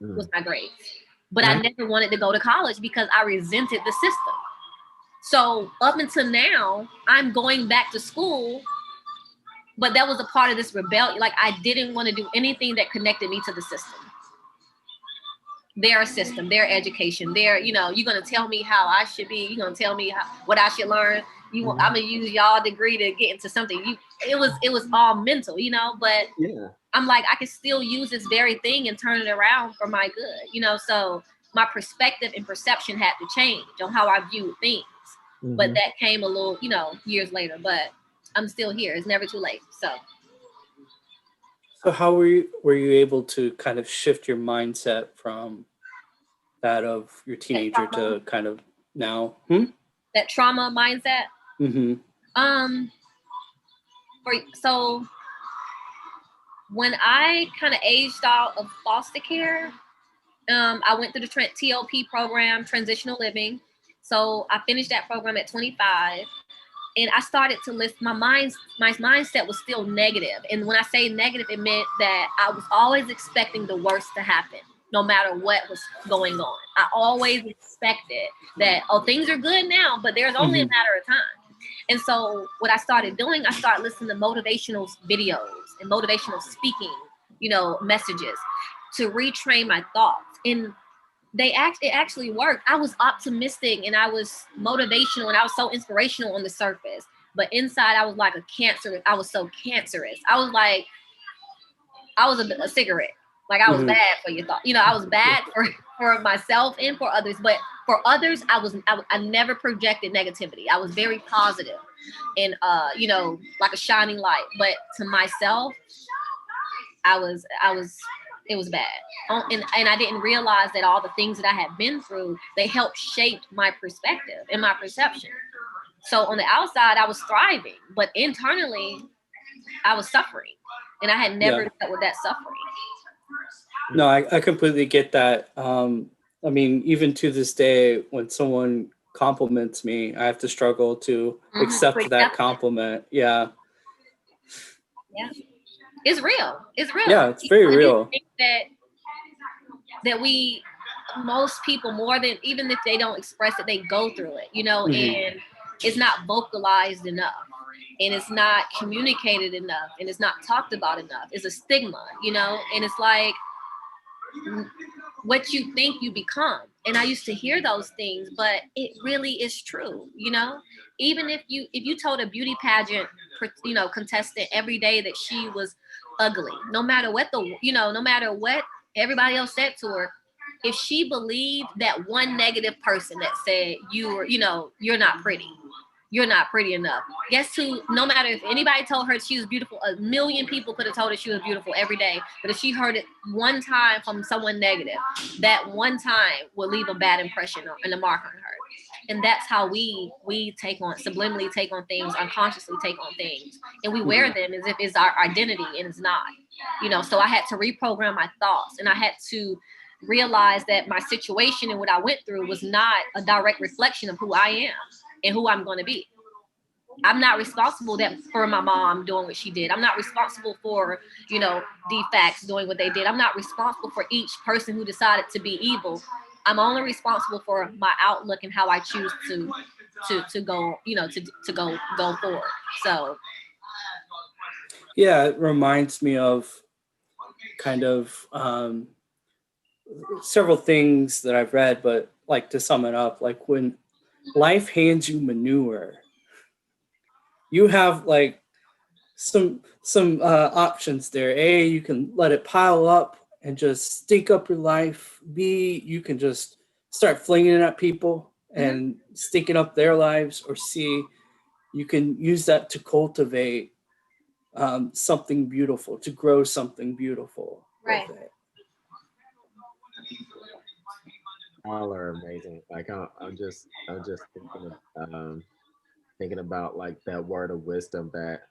over, was my grades. But I never wanted to go to college because I resented the system. So up until now, I'm going back to school, but that was a part of this rebellion. Like I didn't want to do anything that connected me to the system. Their system, their education, you're going to tell me how I should be. You're going to tell me what I should learn. I'm going to use y'all degree to get into something. It was all mental, but yeah. I'm like, I can still use this very thing and turn it around for my good, so my perspective and perception had to change on how I viewed things. But that came a little, years later, but I'm still here. It's never too late. So how were you able to kind of shift your mindset from that of your teenager to kind of now? That trauma mindset? So when I kind of aged out of foster care, I went through the TOP program, transitional living. So I finished that program at 25. And I started to list my mindset was still negative. And when I say negative, it meant that I was always expecting the worst to happen, no matter what was going on. I always expected that, things are good now, but there's only a matter of time. And so what I started doing, I started listening to motivational videos and motivational speaking, messages to retrain my thoughts. And it actually worked. I was optimistic and I was motivational and I was so inspirational on the surface. But inside I was like a cancer. I was so cancerous. I was like, I was a cigarette. Like I was Mhm. bad for your thought. I was bad for myself and for others. But for others, I never projected negativity. I was very positive and like a shining light. But to myself, I was it was bad. And I didn't realize that all the things that I had been through, they helped shape my perspective and my perception. So on the outside, I was thriving, but internally, I was suffering. And I had never Yeah. dealt with that suffering. No, I completely get that. I mean, even to this day, when someone compliments me, I have to struggle to accept that compliment. Yeah. Yeah. It's real. It's real. Yeah, it's very And real. you think that most people, more than, even if they don't express it, they go through it, Mhm. and it's not vocalized enough, and it's not communicated enough, and it's not talked about enough. It's a stigma, and it's like what you think you become. And I used to hear those things, but it really is true, even if you told a beauty pageant contestant every day that she was ugly, no matter what no matter what everybody else said to her, if she believed that one negative person that said you're not pretty, you're not pretty enough. Guess who? No matter if anybody told her she was beautiful, a million people could have told her she was beautiful every day. But if she heard it one time from someone negative, that one time will leave a bad impression and a mark on her. And that's how we subliminally take on things, unconsciously take on things, and we wear them as if it's our identity, and it's not. So I had to reprogram my thoughts, and I had to realize that my situation and what I went through was not a direct reflection of who I am and who I'm going to be. I'm not responsible for my mom doing what she did. I'm not responsible for, DFACS doing what they did. I'm not responsible for each person who decided to be evil. I'm only responsible for my outlook and how I choose to go, to go forward. So Yeah, it reminds me of kind of several things that I've read, but like to sum it up, like when life hands you manure, you have like some options there. A, you can let it pile up and just stink up your life. B, you can just start flinging it at people and stinking up their lives. Or C, you can use that to cultivate something beautiful, to grow something beautiful right. with it. All are amazing. Like I'm just thinking about like that word of wisdom that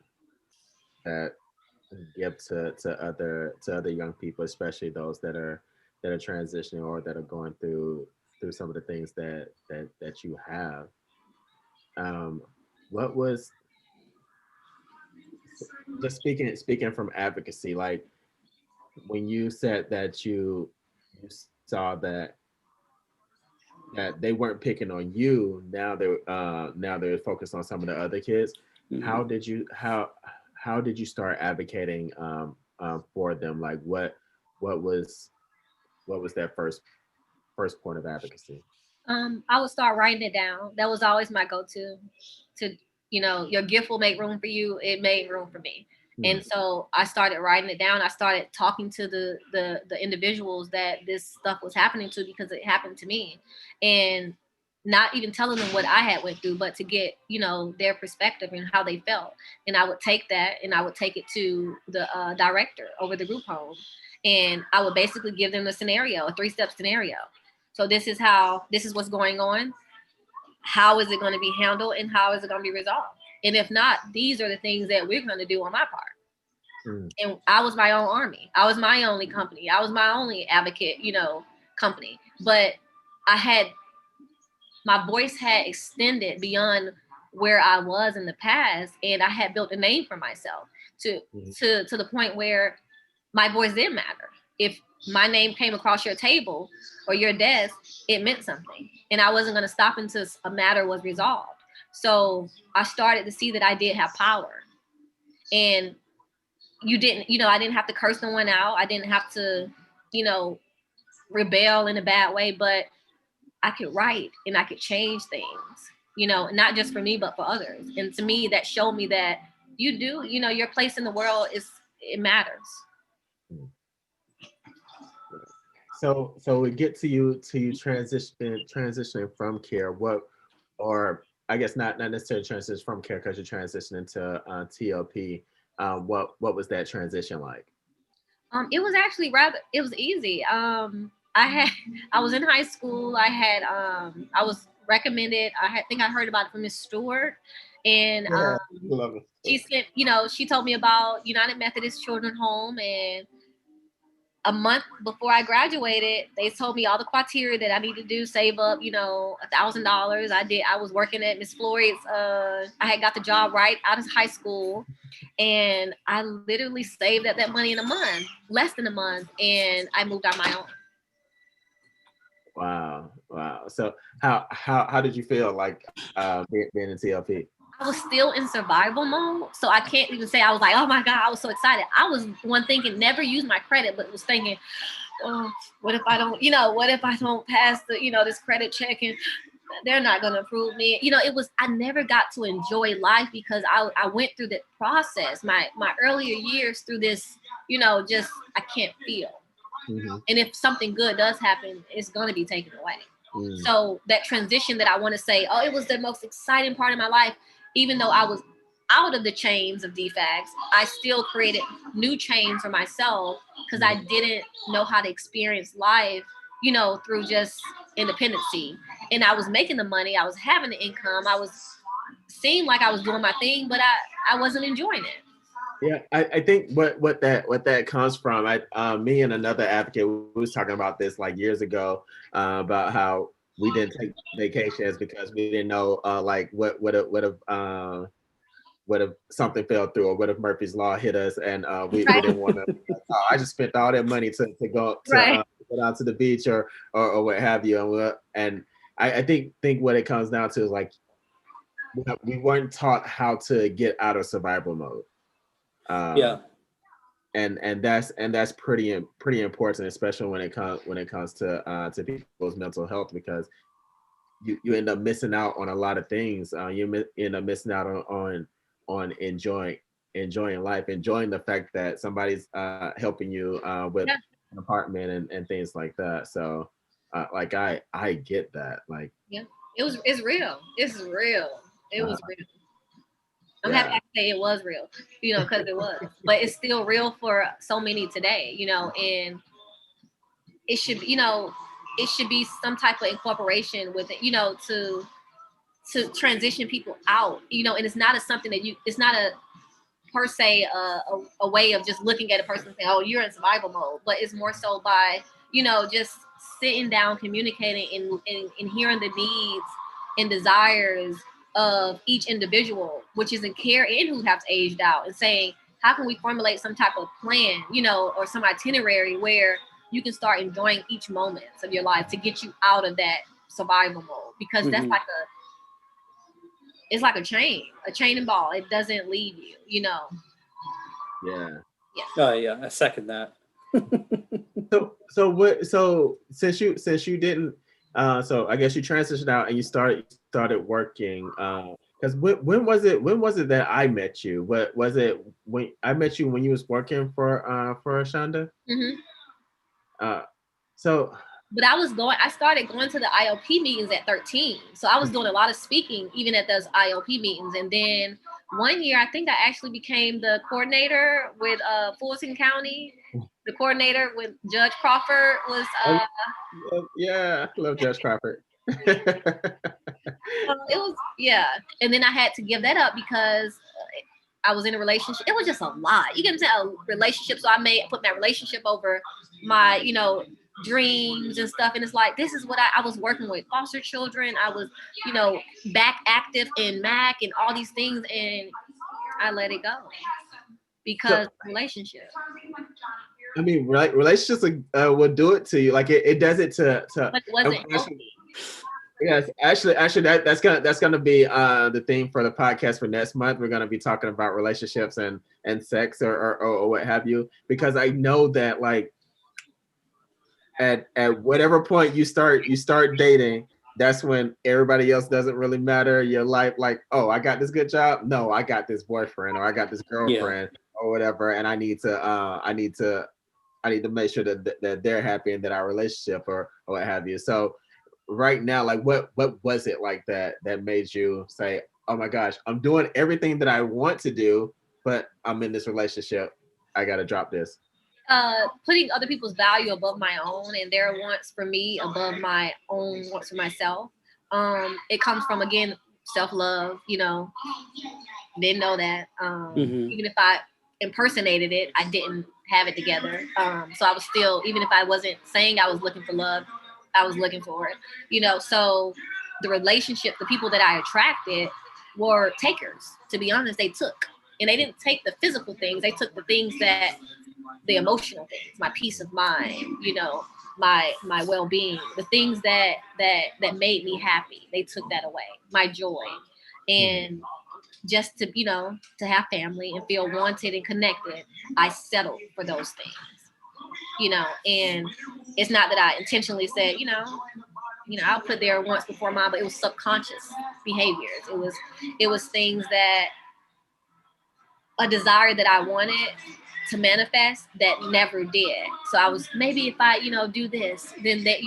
give to other young people, especially those that are transitioning or that are going through some of the things that you have. Um, what was just speaking from advocacy, like when you said that you saw that they weren't picking on you, now they're focused on some of the other kids. Mhm. How did you start advocating for them? Like what was that first point of advocacy? I would start writing it down. That was always my go-to. To your gift will make room for you. It made room for me, Hmm. and so I started writing it down. I started talking to the individuals that this stuff was happening to, because it happened to me, and not even telling them what I had went through, but to get their perspective and how they felt. And I would take that and I would take it to the director over the group home, and I would basically give them a scenario, a 3-step scenario. So this is what's going on. How is it going to be handled, and how is it going to be resolved? And if not, these are the things that we're going to do on my part. Hmm. And I was my own army. I was my only company. I was my only advocate, company. But my voice had extended beyond where I was in the past, and I had built a name for myself to Hmm. to the point where my voice did matter. If my name came across your table or your desk, it meant something. And I wasn't going to stop until a matter was resolved. So I started to see that I did have power. And I didn't have to curse someone out. I didn't have to, you know, rebel in a bad way, but I could write and I could change things, you know, not just for me, but for others. And to me, that showed me that you do, you know, your place in the world it matters. So we get to you transitioning from care. What, or I guess not necessarily transition from care because you're transitioning to TLP. What was that transition like? It was actually it was easy. I was in high school. I was recommended. I heard about it from Miss Stewart, and Yeah, love it. she sent, you know, she told me about United Methodist Children's Home, and a month before I graduated, they told me all the criteria that I need to do, save up, you know, $1,000. I did. I was working at Miss Floyd's. I had got the job right out of high school, and I literally saved up that money in a month, less than a month, and I moved on my own. Wow. So how did you feel like being in TLP? I was still in survival mode, so I can't even say I was like, oh my God, I was so excited. I was one thinking, never use my credit, but was thinking, oh, what if I don't, you know, what if I don't pass the, you know, this credit check and they're not going to approve me. You know, I never got to enjoy life because I went through that process, my earlier years through this, you know, just, I can't feel. Mm-hmm. And if something good does happen, it's going to be taken away. Mm. So that transition that I want to say, oh, it was the most exciting part of my life. Even though I was out of the chains of DFACS, I still created new chains for myself because I didn't know how to experience life, you know, through just independency. And I was making the money, I was having the income, seemed like I was doing my thing, but I wasn't enjoying it. Yeah, I think what that comes from. Me and another advocate, we was talking about this like years ago about how we didn't take vacations because we didn't know like what if something fell through, or what if Murphy's Law hit us, and we didn't want to. I just spent all that money to go out to the beach or what have you, and I think what it comes down to is like we weren't taught how to get out of survival mode. And that's pretty important, especially when it comes to people's mental health, because you end up missing out on a lot of things. You end up missing out on enjoying life, enjoying the fact that somebody's helping you with an apartment and things like that. So like I get that. Like it's real. It was real. I'm happy to say it was real, you know, because it was. But it's still real for so many today, you know, and it should be some type of incorporation with it, you know, to transition people out, you know, and it's not it's not a per se a way of just looking at a person and saying, oh, you're in survival mode, but it's more so by, you know, just sitting down, communicating and hearing the needs and desires of each individual, which is in care and who have aged out, and saying, how can we formulate some type of plan, you know, or some itinerary where you can start enjoying each moment of your life to get you out of that survival mode, because that's like it's like a chain and ball. It doesn't leave you, you know. Yeah, I second that. So since you didn't so I guess you transitioned out and you started working, because when was it that I met you? What was it when I met you, when you was working for Shonda? But I started going to the IOP meetings at 13. So I was doing a lot of speaking even at those IOP meetings. And then one year, I think I actually became the coordinator with Fulton County. The coordinator with Judge Crawford was. Yeah, I love Judge Crawford. It was, and then I had to give that up because I was in a relationship. It was just a lot. You get into a relationship, so I put my relationship over my, you know, dreams and stuff. And it's like, this is what I was working with foster children. I was, you know, back active in MAC and all these things, and I let it go because relationship. I mean, relationships will do it to you. Like it does it to. But it wasn't healthy. Yes, actually, that's gonna be the theme for the podcast for next month. We're gonna be talking about relationships and sex or what have you, because I know that like at whatever point you start dating, that's when everybody else doesn't really matter. Your life, like, oh, I got this good job. No, I got this boyfriend or I got this girlfriend or whatever, and I need to make sure that they're happy in that our relationship or what have you. So right now, like what was it like that made you say, oh my gosh, I'm doing everything that I want to do, but I'm in this relationship. I gotta drop this. Putting other people's value above my own and their wants for me above my own wants for myself. It comes from, again, self-love, didn't know that. Even if I impersonated it, I didn't have it together. So I was still, even if I wasn't saying I was looking for love, I was looking for it, so the relationship, the people that I attracted were takers. To be honest, they took, and they didn't take the physical things. They took the things the emotional things, my peace of mind, my well-being, the things that made me happy. They took that away, my joy. And just to, to have family and feel wanted and connected, I settled for those things, and it's not that I intentionally said, I'll put their wants before mine, but it was subconscious behaviors. It was things that, a desire that I wanted to manifest that never did. So I was, maybe if I, do this, then they,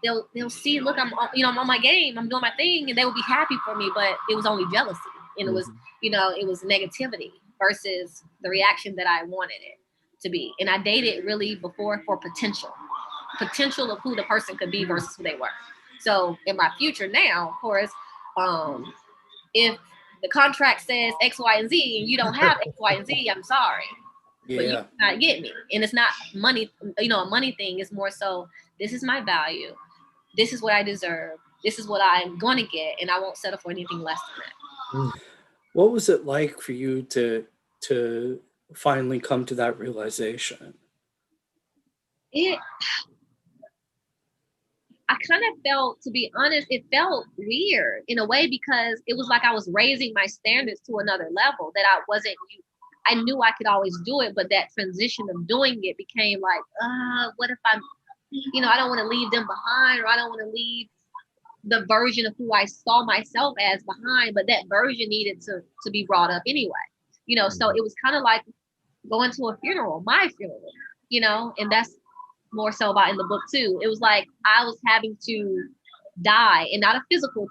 they'll see, look, I'm on my game, I'm doing my thing, and they will be happy for me. But it was only jealousy, and it was, it was negativity versus the reaction that I wanted it to be. And I dated really before for potential of who the person could be versus who they were. So in my future now, of course, if the contract says X, Y, and Z, and you don't have X, Y, and Z, I'm sorry. But you cannot get me. And it's not money, a money thing. It's more so, this is my value. This is what I deserve. This is what I'm going to get. And I won't settle for anything less than that. What was it like for you to finally come to that realization? I kind of felt, to be honest, it felt weird in a way, because it was like I was raising my standards to another level that I knew I could always do it, but that transition of doing it became like, what if I'm, I don't want to leave them behind, or I don't want to leave the version of who I saw myself as behind, but that version needed to be brought up anyway, so it was kind of like going to a funeral, my funeral, and that's more so about in the book too. It was like I was having to die, and not a physical,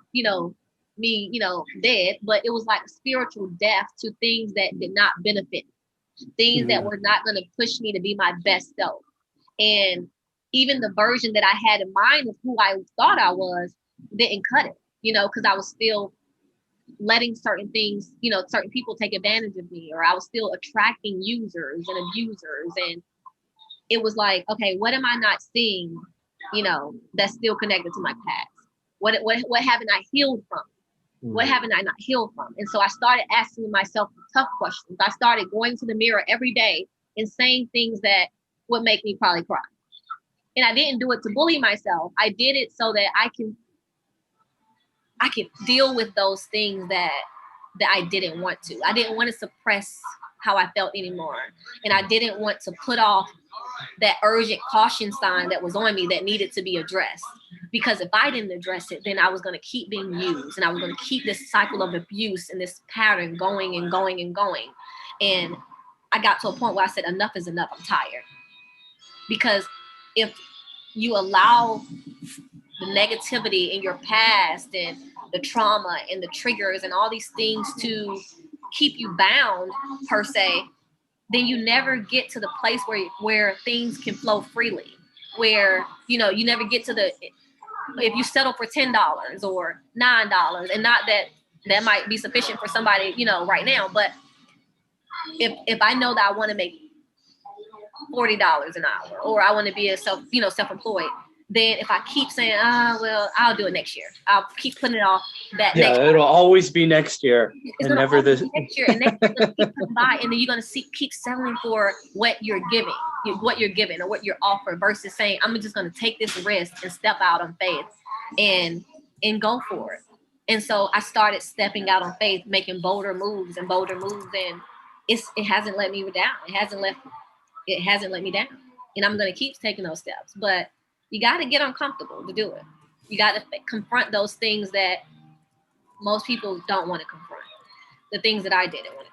me, dead, but it was like a spiritual death to things that did not benefit me, things that were not going to push me to be my best self. And even the version that I had in mind of who I thought I was didn't cut it, because I was still letting certain things, certain people take advantage of me, or I was still attracting users and abusers. And it was like, okay, what am I not seeing, that's still connected to my past? What haven't I healed from? What haven't I not healed from? And so I started asking myself tough questions. I started going to the mirror every day and saying things that would make me probably cry. And I didn't do it to bully myself. I did it so that I can deal with those things that I didn't want to. I didn't want to suppress how I felt anymore. And I didn't want to put off that urgent caution sign that was on me that needed to be addressed. Because if I didn't address it, then I was going to keep being used, and I was going to keep this cycle of abuse and this pattern going and going and going. And I got to a point where I said, enough is enough. I'm tired. Because if you allow the negativity in your past and the trauma and the triggers and all these things to keep you bound, per se, then you never get to the place where things can flow freely, where, you never get to if you settle for $10 or $9, and not that might be sufficient for somebody, right now. But if I know that I want to make $40 an hour, or I want to be self-employed, then if I keep saying, well, I'll do it next year, I'll keep putting it off next year. It'll always be next year. It's and never this next year. And next year keep coming by, and then you're going to keep settling for what you're giving, or what you're offered, versus saying, I'm just going to take this risk and step out on faith and go for it. And so I started stepping out on faith, making bolder moves, and it hasn't let me down. It hasn't let me down. and I'm going to keep taking those steps. But you got to get uncomfortable to do it. You got to confront those things that most people don't want to confront. The things that I didn't want to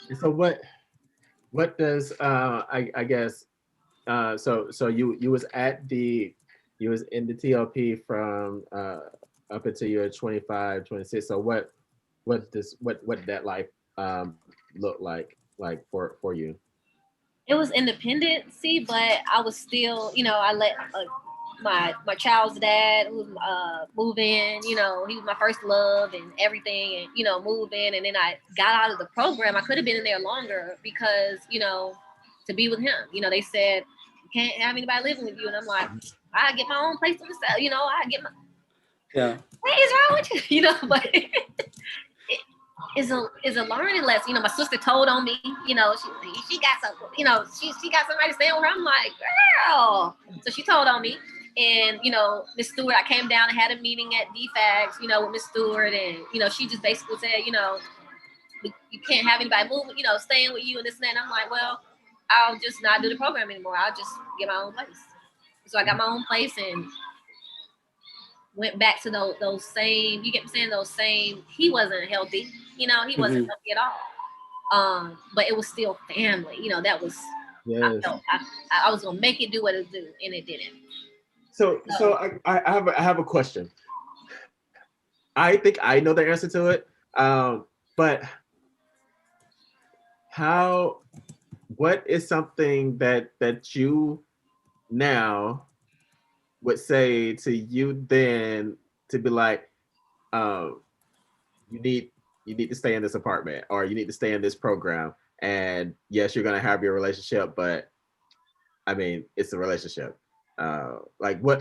confront. So what does I guess so you was in the TLP from up until you were 25, 26. So what that life look like for you? It was independency, but I was still, I let my child's dad move in. He was my first love and everything, and move in. And then I got out of the program. I could have been in there longer because to be with him. They said you can't have anybody living with you, and I'm like, I get my own place to myself. I get my what is wrong with you? But is a learning lesson. My sister told on me, she got some, she got somebody staying with her. I'm like, girl. So she told on me. And, Miss Stewart, I came down and had a meeting at DFACS, with Miss Stewart. And, she just basically said, you can't have anybody moving, staying with you and this and that. And I'm like, well, I'll just not do the program anymore. I'll just get my own place. So I got my own place and went back to those same, you get what I'm saying, those same, he wasn't healthy, he wasn't healthy at all. But it was still family, that was, yes. I was going to make it do what it do, and it didn't. So I have a question. I think I know the answer to it. But what is something that you now would say to you then to be like, you need to stay in this apartment, or you need to stay in this program, and yes, you're gonna have your relationship, but I mean, it's a relationship. Like what?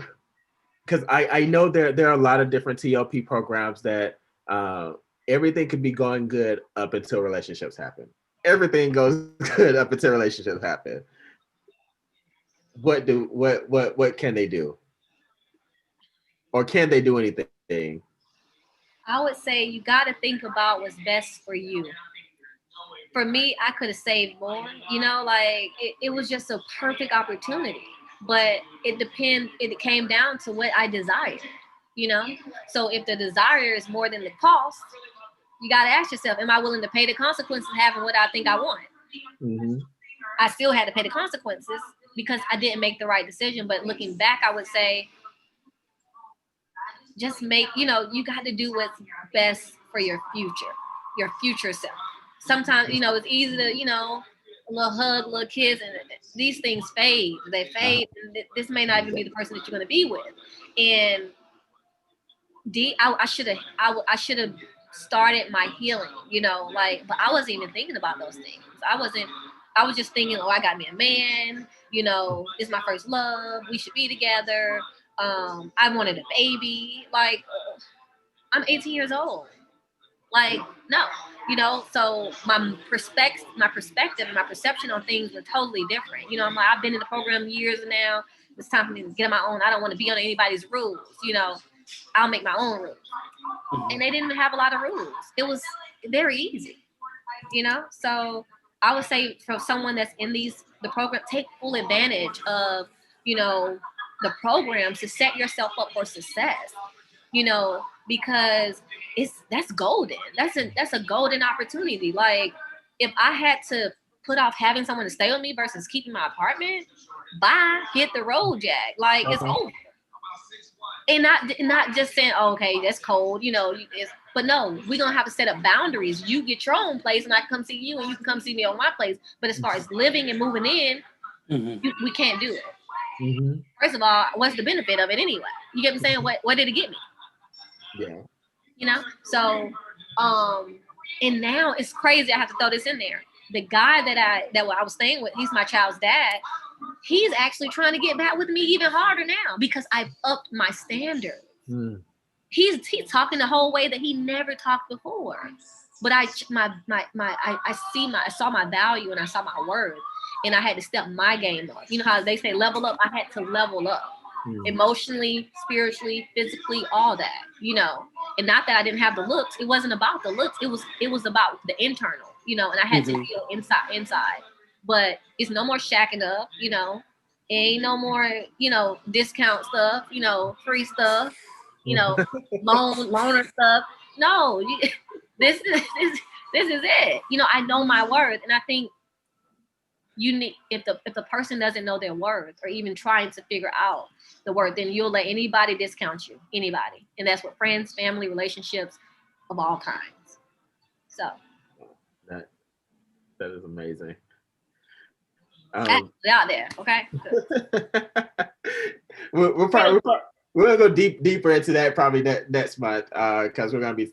Because I know there are a lot of different TLP programs that everything could be going good up until relationships happen. Everything goes good up until relationships happen. What can they do? Or can they do anything? I would say you got to think about what's best for you. For me, I could have saved more, it was just a perfect opportunity, but it came down to what I desired, So if the desire is more than the cost, you got to ask yourself, am I willing to pay the consequences of having what I think I want? Mm-hmm. I still had to pay the consequences because I didn't make the right decision. But looking back, I would say, just make, you got to do what's best for your future self. Sometimes, it's easy to, a little hug, little kiss, and these things fade. They fade. And this may not even be the person that you're going to be with. And I should have started my healing, but I wasn't even thinking about those things. I was just thinking, I got me a man, it's my first love. We should be together. I wanted a baby. I'm 18 years old. No, so my perspective and my perception on things were totally different. I'm like, I've been in the program years now. It's time for me to get on my own. I don't want to be on anybody's rules. I'll make my own rules. And they didn't have a lot of rules. It was very easy, So I would say for someone that's in the program, take full advantage of, the programs to set yourself up for success, because that's golden. That's a golden opportunity. Like, if I had to put off having someone to stay with me versus keeping my apartment, hit the road, Jack. Like, it's over. And not just saying, oh, okay, that's cold, but no, we're gonna have to set up boundaries. You get your own place, and I come see you, and you can come see me on my place. But as far as living and moving in, we can't do it. Mm-hmm. First of all, what's the benefit of it anyway? You get what I'm saying? What did it get me? Yeah. So, and now it's crazy. I have to throw this in there. The guy that I was staying with, he's my child's dad. He's actually trying to get back with me even harder now because I've upped my standard. He's talking the whole way that he never talked before. But I saw my value and I saw my worth, and I had to step my game up. You know how they say level up? I had to level up emotionally, spiritually, physically, all that. And not that I didn't have the looks. It wasn't about the looks. It was about the internal. And I had to feel inside. but it's no more shacking up, you know. Ain't no more, you know, discount stuff, you know, free stuff, you know, loaner stuff. No, this is this is it. You know, I know my worth, and I think you need, if the person doesn't know their worth or even trying to figure out the worth, then you'll let anybody discount you, anybody, and that's what friends, family, relationships of all kinds. So That is amazing. out there, okay. we're gonna go deeper into that probably next month because we're gonna be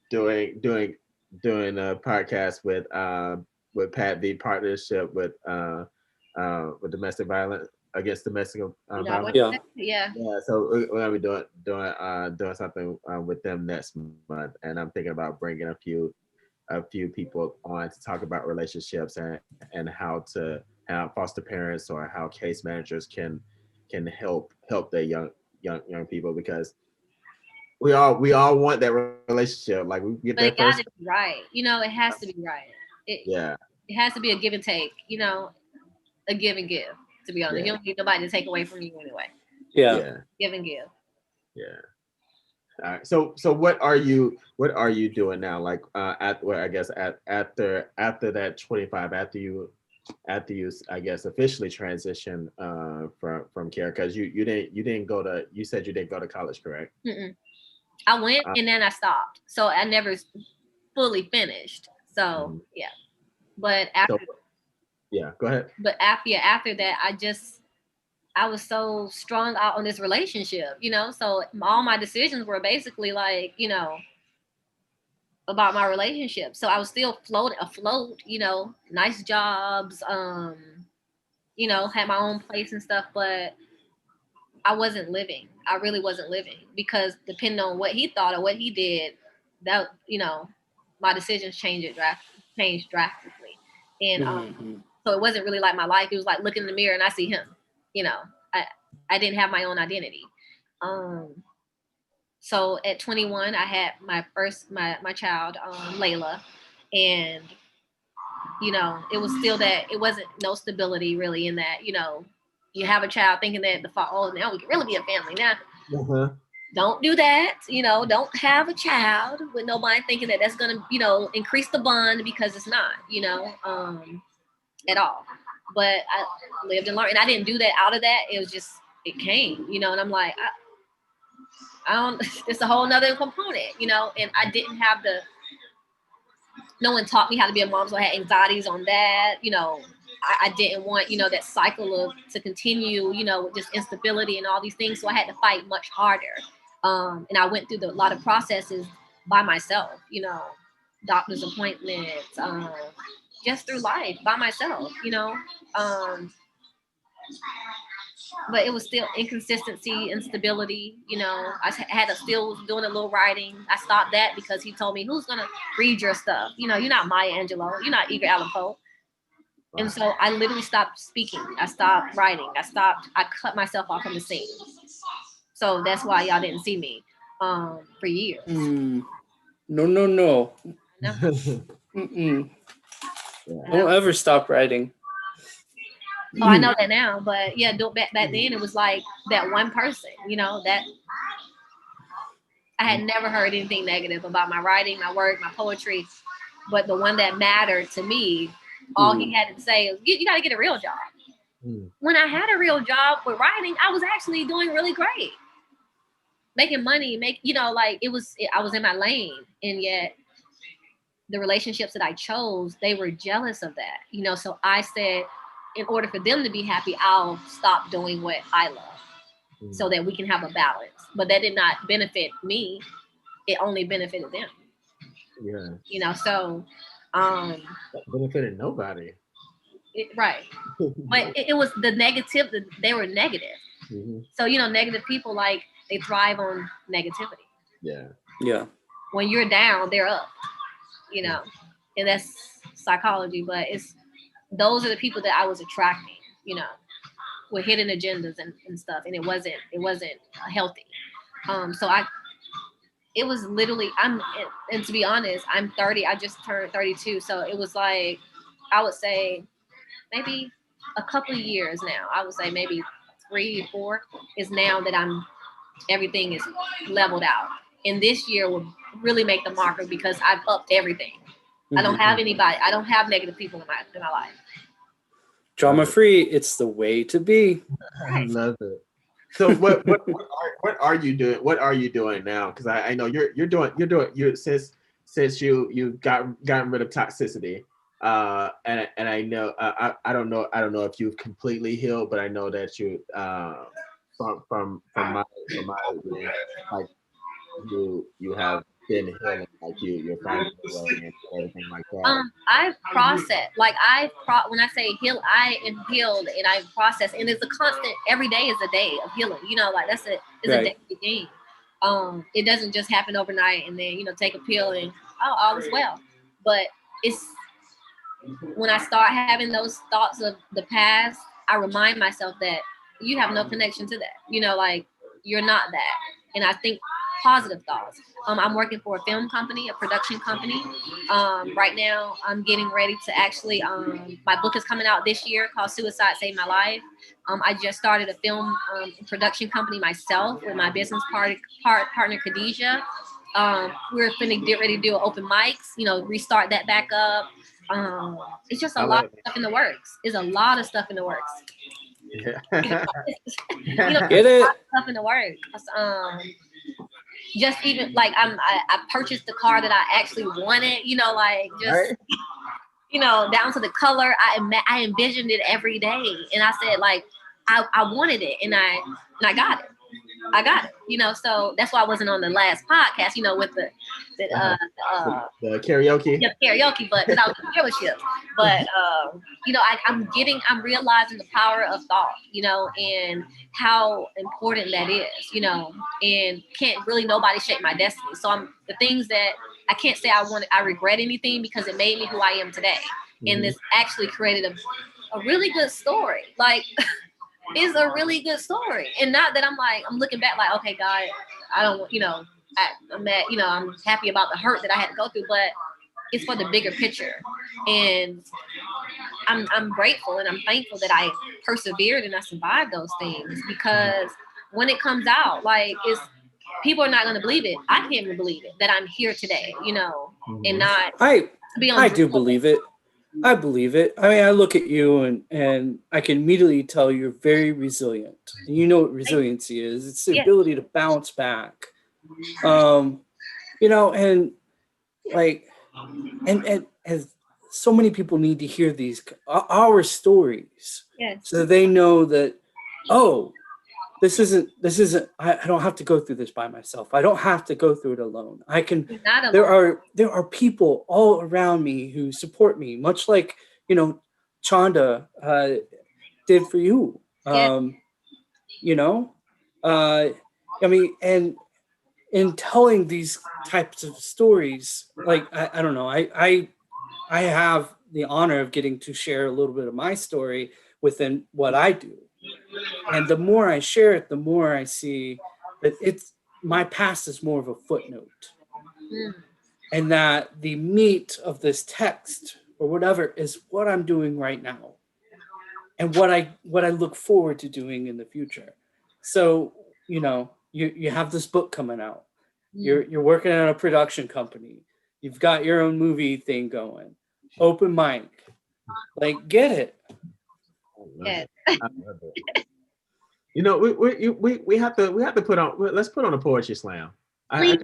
doing a podcast with Pat V partnership with domestic violence against domestic violence. Yeah. So we're gonna be doing something with them next month, and I'm thinking about bringing a few people on to talk about relationships and how foster parents or how case managers can help their young people, because we all want that relationship. Like we get but it got to be right. You know, it has to be right. It has to be a give and take. You know, a give and give. To be honest, you don't need nobody to take away from you anyway. Yeah. Give and give. Yeah. All right. So what are you doing now? Like after that 25, after you I guess officially transition from care, because you said you didn't go to college, correct? Mm-mm. I went and then I stopped, so I never fully finished. So yeah, but after go ahead. But after that, I was so strung out on this relationship, you know. So all my decisions were basically like, you know, about my relationship. So I was still afloat, you know, nice jobs, you know, had my own place and stuff, but I wasn't living. I really wasn't living, because depending on what he thought or what he did, that, you know, my decisions changed drastically. And so it wasn't really like my life. It was like looking in the mirror and I see him, you know. I didn't have my own identity. So at 21, I had my child, Layla, and you know, it was still that it wasn't no stability really in that, you know, you have a child thinking that now we can really be a family. Now, don't do that. You know, don't have a child with nobody thinking that that's gonna, you know, increase the bond, because it's not, you know, at all. But I lived and learned, and I didn't do that out of that. It was just, it came, you know, and I'm like, I don't, it's a whole nother component, you know, and I didn't have no one taught me how to be a mom, so I had anxieties on that, you know. I didn't want, you know, that cycle to continue, you know, with just instability and all these things. So I had to fight much harder. And I went through a lot of processes by myself, you know, doctor's appointments, just through life by myself, you know. But it was still inconsistency, instability, you know. I had to still doing a little writing. I stopped that because he told me, who's gonna read your stuff? You know, you're not Maya Angelou, you're not Edgar Allan Poe. And so I literally stopped speaking. I stopped writing. I cut myself off from the scene. So that's why y'all didn't see me for years. No. Don't ever stop writing. Oh, I know that now, but yeah, back then it was like that one person, you know, that I had never heard anything negative about my writing, my work, my poetry, but the one that mattered to me, all he had to say is, you got to get a real job. When I had a real job with writing, I was actually doing really great, making money, you know, like I was in my lane, and yet the relationships that I chose, they were jealous of that, you know. So I said, in order for them to be happy, I'll stop doing what I love so that we can have a balance. But that did not benefit me. It only benefited them. Yeah. You know, so that benefited nobody. Right. But it was the negative, they were negative. So, you know, negative people, like, they thrive on negativity. Yeah. When you're down, they're up, you know, and that's psychology, but those are the people that I was attracting, you know, with hidden agendas and stuff. And it wasn't healthy. So it was literally, and to be honest, I'm 30, I just turned 32. So it was like, I would say maybe a couple of years now. I would say maybe 3, 4 is now that everything is leveled out. And this year will really make the marker because I've upped everything. I don't have anybody. I don't have negative people in my life. Drama free. It's the way to be. I love it. So what are you doing? What are you doing now? Because I know you're doing since you've gotten rid of toxicity. And I know I don't know if you've completely healed, but I know that you from my like you have been healing, like you're finding your way and everything like that. I've processed, when I say heal, I am healed and I process, and it's a constant. Every day is a day of healing. You know, like it's a daily thing. It doesn't just happen overnight and then take a pill and all is well. But it's when I start having those thoughts of the past, I remind myself that you have no connection to that. Like you're not that. And I think positive thoughts. I'm working for a film company, a production company. Right now, I'm getting ready to actually, my book is coming out this year called Suicide Saved My Life. I just started a film production company myself with my business partner, Khadijah. We're finna get ready to do open mics, restart that back up. It's just a lot of stuff in the works. There's a lot of stuff in the works. Yeah. Get it? Stuff in the works. Just even like I purchased the car that I actually wanted, like just Right. down to the color. I envisioned it every day, and I said like I wanted it, and I got it. I got it, so that's why I wasn't on the last podcast, with the karaoke. Yeah, karaoke, but because I was in dealership. But I'm realizing the power of thought, and how important that is, and can't really nobody shape my destiny. So the things that I can't say I regret anything because it made me who I am today. And this actually created a really good story. Like it's a really good story. And not that I'm looking back like, okay, God, I don't, I'm happy about the hurt that I had to go through, but it's for the bigger picture. And I'm grateful and I'm thankful that I persevered and I survived those things, because when it comes out, like people are not going to believe it. I can't even believe it that I'm here today, and not be on. I do believe it. I believe it. I mean, I look at you and I can immediately tell you're very resilient. And you know what resiliency is. It's the ability to bounce back. And like, and as so many people need to hear our stories, so that they know that, this isn't, I don't have to go through this by myself. I don't have to go through it alone. I can, there are people all around me who support me, much like, Chanda did for you. I mean, and in telling these types of stories, like, I don't know, I have the honor of getting to share a little bit of my story within what I do. And the more I share it, the more I see that my past is more of a footnote. And that the meat of this text or whatever is what I'm doing right now and what I look forward to doing in the future. So, you have this book coming out. You're working at a production company. You've got your own movie thing going. Open mic. Like, get it. Yes. We have to put on. Let's put on a poetry slam. Let's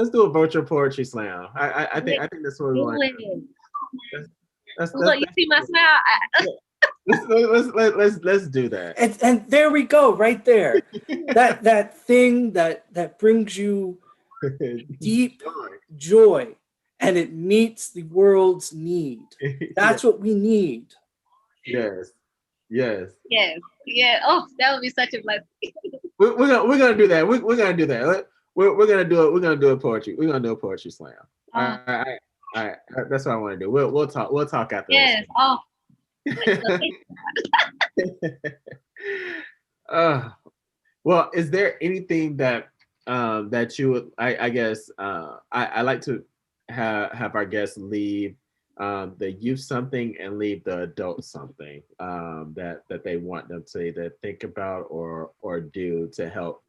do a virtual poetry slam. I think that's what we want. Look, you see my smile. Let's do that. And there we go, right there. that thing that brings you deep joy, and it meets the world's need. That's what we need. Yes. Yeah. Oh, that would be such a blessing. We're gonna do that. We're gonna do that. We're gonna do it. We're gonna do a poetry. We're gonna do a poetry slam. All right. That's what I want to do. We'll talk. We'll talk after this. Yes. Oh. Well, is there anything that that you would? I guess I like to have our guests leave the youth something and leave the adults something that they want them to either think about or do to help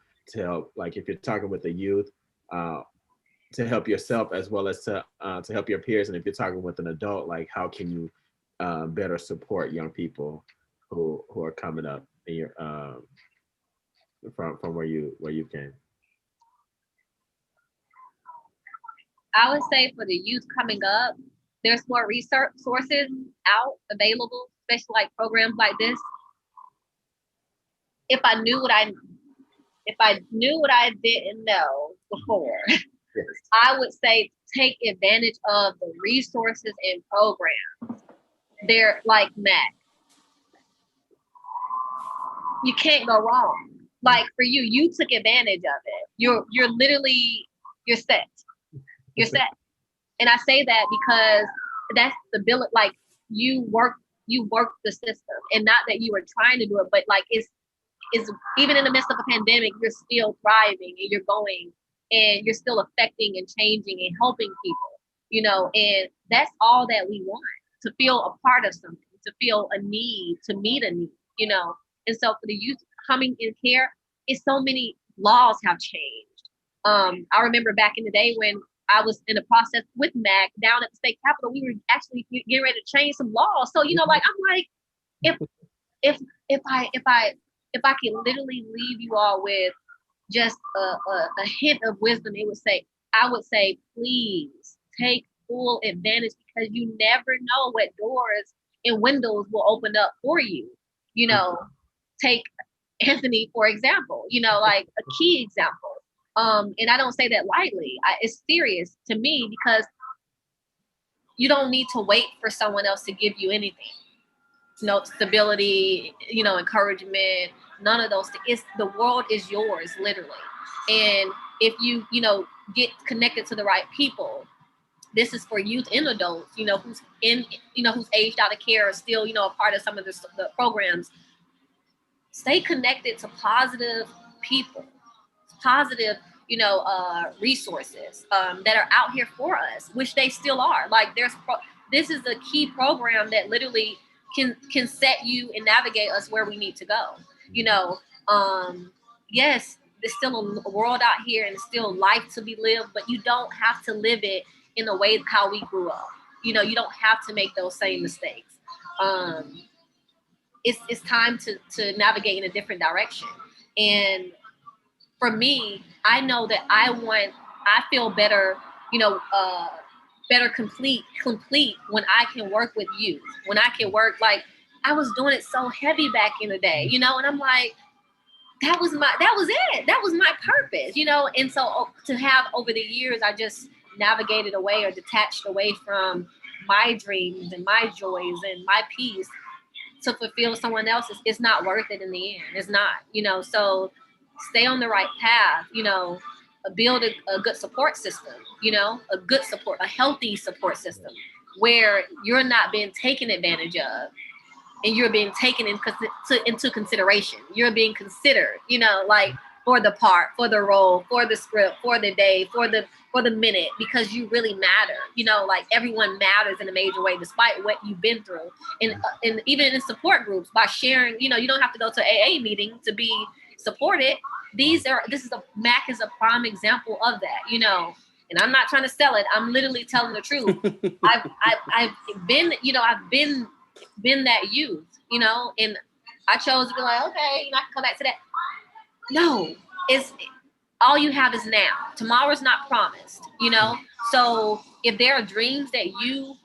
like if you're talking with the youth, to help yourself as well as to help your peers, and if you're talking with an adult, like how can you better support young people who are coming up in your from where you came. I would say for the youth coming up, there's more research sources out available, especially like programs like this. If I knew what I didn't know before, Yes. I would say take advantage of the resources and programs. They're like Mac. You can't go wrong. Like for you, you took advantage of it. You're set. You're set. And I say that because that's the ability, like you work the system, and not that you were trying to do it, but like it's even in the midst of a pandemic, you're still thriving and you're going and you're still affecting and changing and helping people, and that's all that we want, to feel a part of something, to feel a need, to meet a need, And so for the youth coming in care, it's so many laws have changed. I remember back in the day when I was in the process with MAC down at the state capitol, we were actually getting ready to change some laws. So, I'm like, if I could literally leave you all with just a hint of wisdom, I would say, please take full advantage, because you never know what doors and windows will open up for you. Take Anthony, for example, like a key example. And I don't say that lightly. It's serious to me, because you don't need to wait for someone else to give you anything. Stability, encouragement, none of those things. The world is yours, literally. And if you, get connected to the right people, this is for youth and adults, who's aged out of care, or still, a part of some of the programs. Stay connected to positive people, positive, resources that are out here for us, which they still are. Like this is a key program that literally can set you and navigate us where we need to go. Yes, there's still a world out here and still life to be lived, but you don't have to live it in the way how we grew up. You don't have to make those same mistakes. It's time to navigate in a different direction. And for me, I know that I feel better, better complete when I can work with youth, when I can work, like I was doing it so heavy back in the day, and I'm like, that was it. That was my purpose, and so to have over the years, I just navigated away or detached away from my dreams and my joys and my peace to fulfill someone else's. It's not worth it in the end. It's not, so stay on the right path, build a good support system, a healthy support system where you're not being taken advantage of and you're being taken into consideration. You're being considered, like for the part, for the role, for the script, for the day, for the minute, because you really matter, like everyone matters in a major way, despite what you've been through. And even in support groups, by sharing, you don't have to go to AA meeting to be supported. MAC is a prime example of that, and I'm not trying to sell it. I'm literally telling the truth. I've been that youth, and I chose to be like, okay, I can come back to that. No, it's all you have is now. Tomorrow's not promised, So if there are dreams that you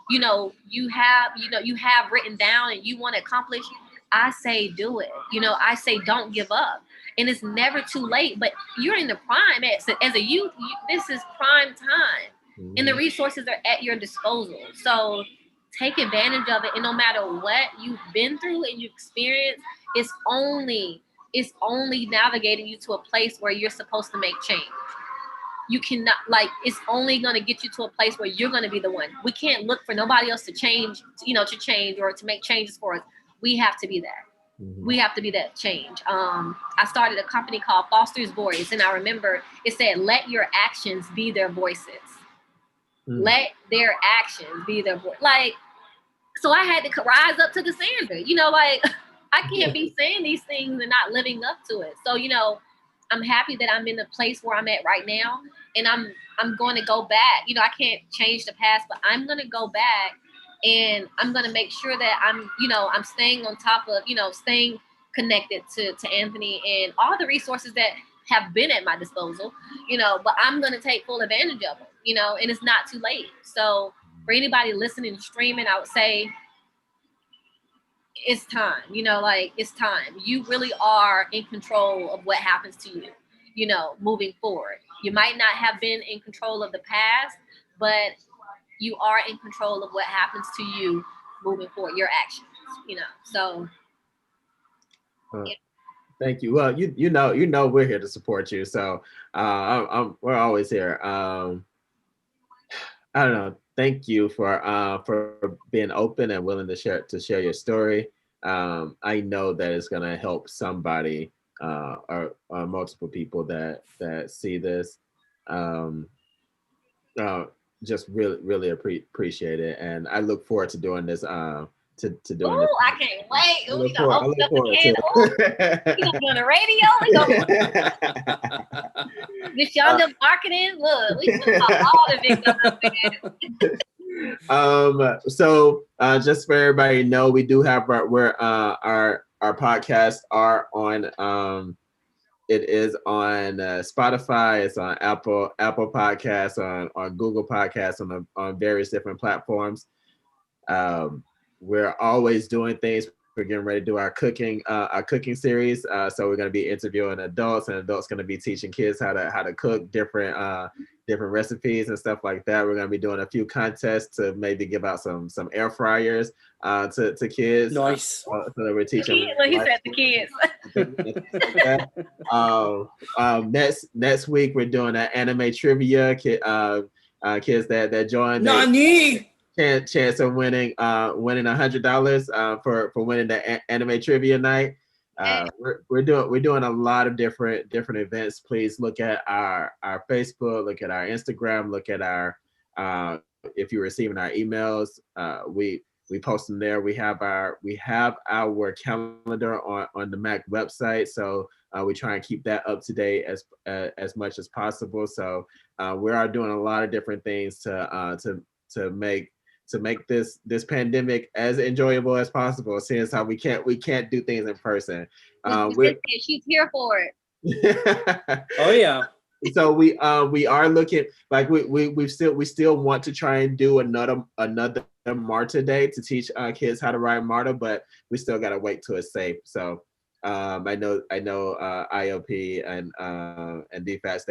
have written down and you want to accomplish, I say do it. I say don't give up. And it's never too late, but you're in the prime as a youth. This is prime time, and the resources are at your disposal. So take advantage of it. And no matter what you've been through and you experience, it's only navigating you to a place where you're supposed to make change. You cannot, it's only going to get you to a place where you're going to be the one. We can't look for nobody else to change, to change or to make changes for us. We have to be that. We have to be that change. I started a company called Foster's Voice, and I remember it said, let your actions be their voices. Let their actions be their voice. Like, so I had to rise up to the standard. You know, like I can't be saying these things and not living up to it. So, you know, I'm happy that I'm in the place where I'm at right now, and I'm going to go back. You know, I can't change the past, but I'm going to go back and I'm going to make sure that I'm, you know, I'm staying on top of, you know, staying connected to Anthony and all the resources that have been at my disposal, you know, but I'm going to take full advantage of them, you know, and it's not too late. So for anybody listening and streaming, I would say it's time, you know, like it's time. You really are in control of what happens to you, you know, moving forward. You might not have been in control of the past, but you are in control of what happens to you moving forward, your actions, you know. So thank you. Well, you know we're here to support you. So we're always here. I don't know. Thank you for being open and willing to share your story. I know that it's gonna help somebody or multiple people that see this. Just really appreciate it, and I look forward to doing this. To doing ooh, this. I can't wait. I Ooh, look we gonna open up the can. Ooh, we gonna be on the radio. We gonna this Shonda marketing. Look, we gonna talk all the big So just for everybody to know, we do have our podcasts are on it is on Spotify, it's on Apple Podcasts, on Google Podcasts, on various different platforms. We're always doing things. We're getting ready to do our cooking series. So we're going to be interviewing adults, and adults going to be teaching kids how to cook different recipes and stuff like that. We're going to be doing a few contests to maybe give out some air fryers to kids. Nice. So that we're teaching. He said the kids. Next week we're doing an anime trivia. Kids that join. Nani? Chance of winning $100 for winning the anime trivia night. We're doing a lot of different events. Please look at our Facebook, look at our Instagram, look at our if you're receiving our emails, we post them there. We have our calendar on the Mac website, so we try and keep that up to date as much as possible. So we are doing a lot of different things to make this pandemic as enjoyable as possible, since how we can't do things in person. She's here for it. Oh yeah. So we are looking, like we still want to try and do another MARTA day to teach kids how to ride MARTA, but we still gotta wait till it's safe. So I know IOP and DFAS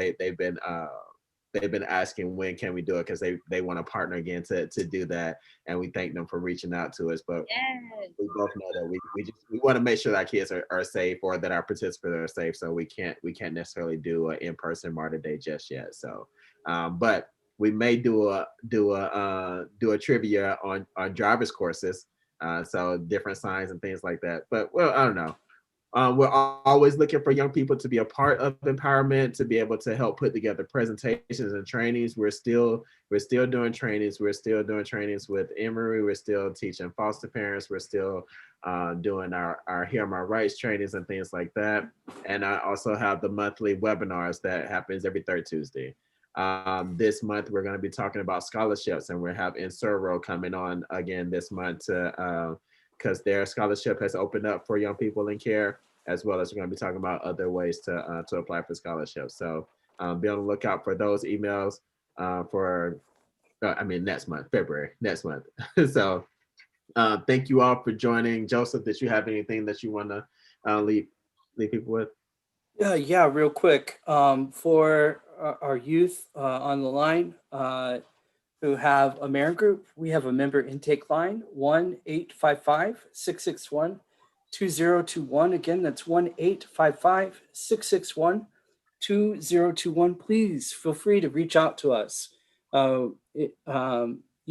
they've been asking when can we do it, because they want to partner again to do that, and we thank them for reaching out to us. But Yes. we both know that we want to make sure that our kids are safe, or that our participants are safe. So we can't necessarily do an in-person MARTA day just yet. So but we may do a trivia on driver's courses, so different signs and things like that. But well, I don't know. We're always looking for young people to be a part of empowerment, to be able to help put together presentations and trainings. We're still doing trainings. We're still doing trainings with Emory. We're still teaching foster parents. We're still doing our Hear My Rights trainings and things like that. And I also have the monthly webinars that happens every third Tuesday. This month, we're going to be talking about scholarships, and we have Insuro coming on again this month to because their scholarship has opened up for young people in care, as well as we're going to be talking about other ways to apply for scholarships. So be on the lookout for those emails next month, February, next month. So thank you all for joining. Joseph, did you have anything that you want to leave people with? Yeah, real quick. For our youth on the line, who have a Marin Group, we have a member intake line, 1-855-661-2021. Again, that's 1-855-661-2021. Please feel free to reach out to us. You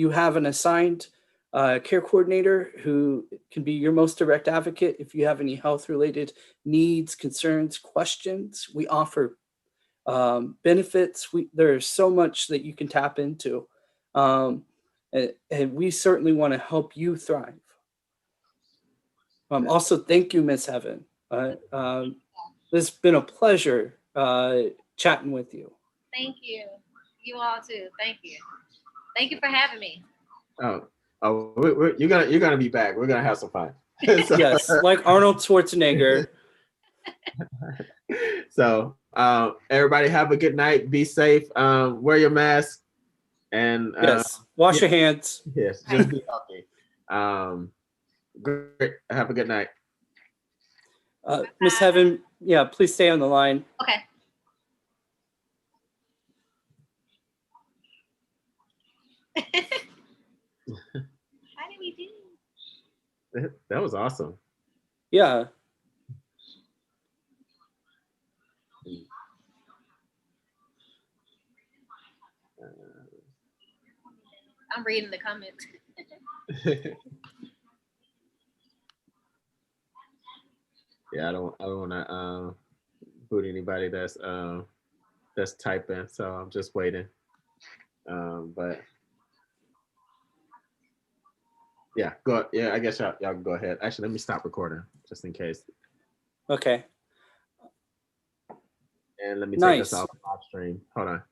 have an assigned care coordinator who can be your most direct advocate. If you have any health-related needs, concerns, questions, we offer benefits. There's so much that you can tap into. And we certainly want to help you thrive. Also, thank you, Miss Heaven. It's been a pleasure chatting with you. Thank you. You all too. Thank you. Thank you for having me. You're gonna be back. We're gonna have some fun. So, Yes, like Arnold Schwarzenegger. So everybody have a good night. Be safe. Wear your mask. And Yes, wash your hands. yes, just be healthy. Great. Have a good night. Miss Heaven, yeah, please stay on the line. Okay. How did we do? That was awesome. Yeah. I'm reading the comments. Yeah, I don't want to boot anybody that's typing, so I'm just waiting. But yeah, I guess y'all can go ahead. Actually, let me stop recording just in case. Okay. And let me take Nice. this off live stream. Hold on.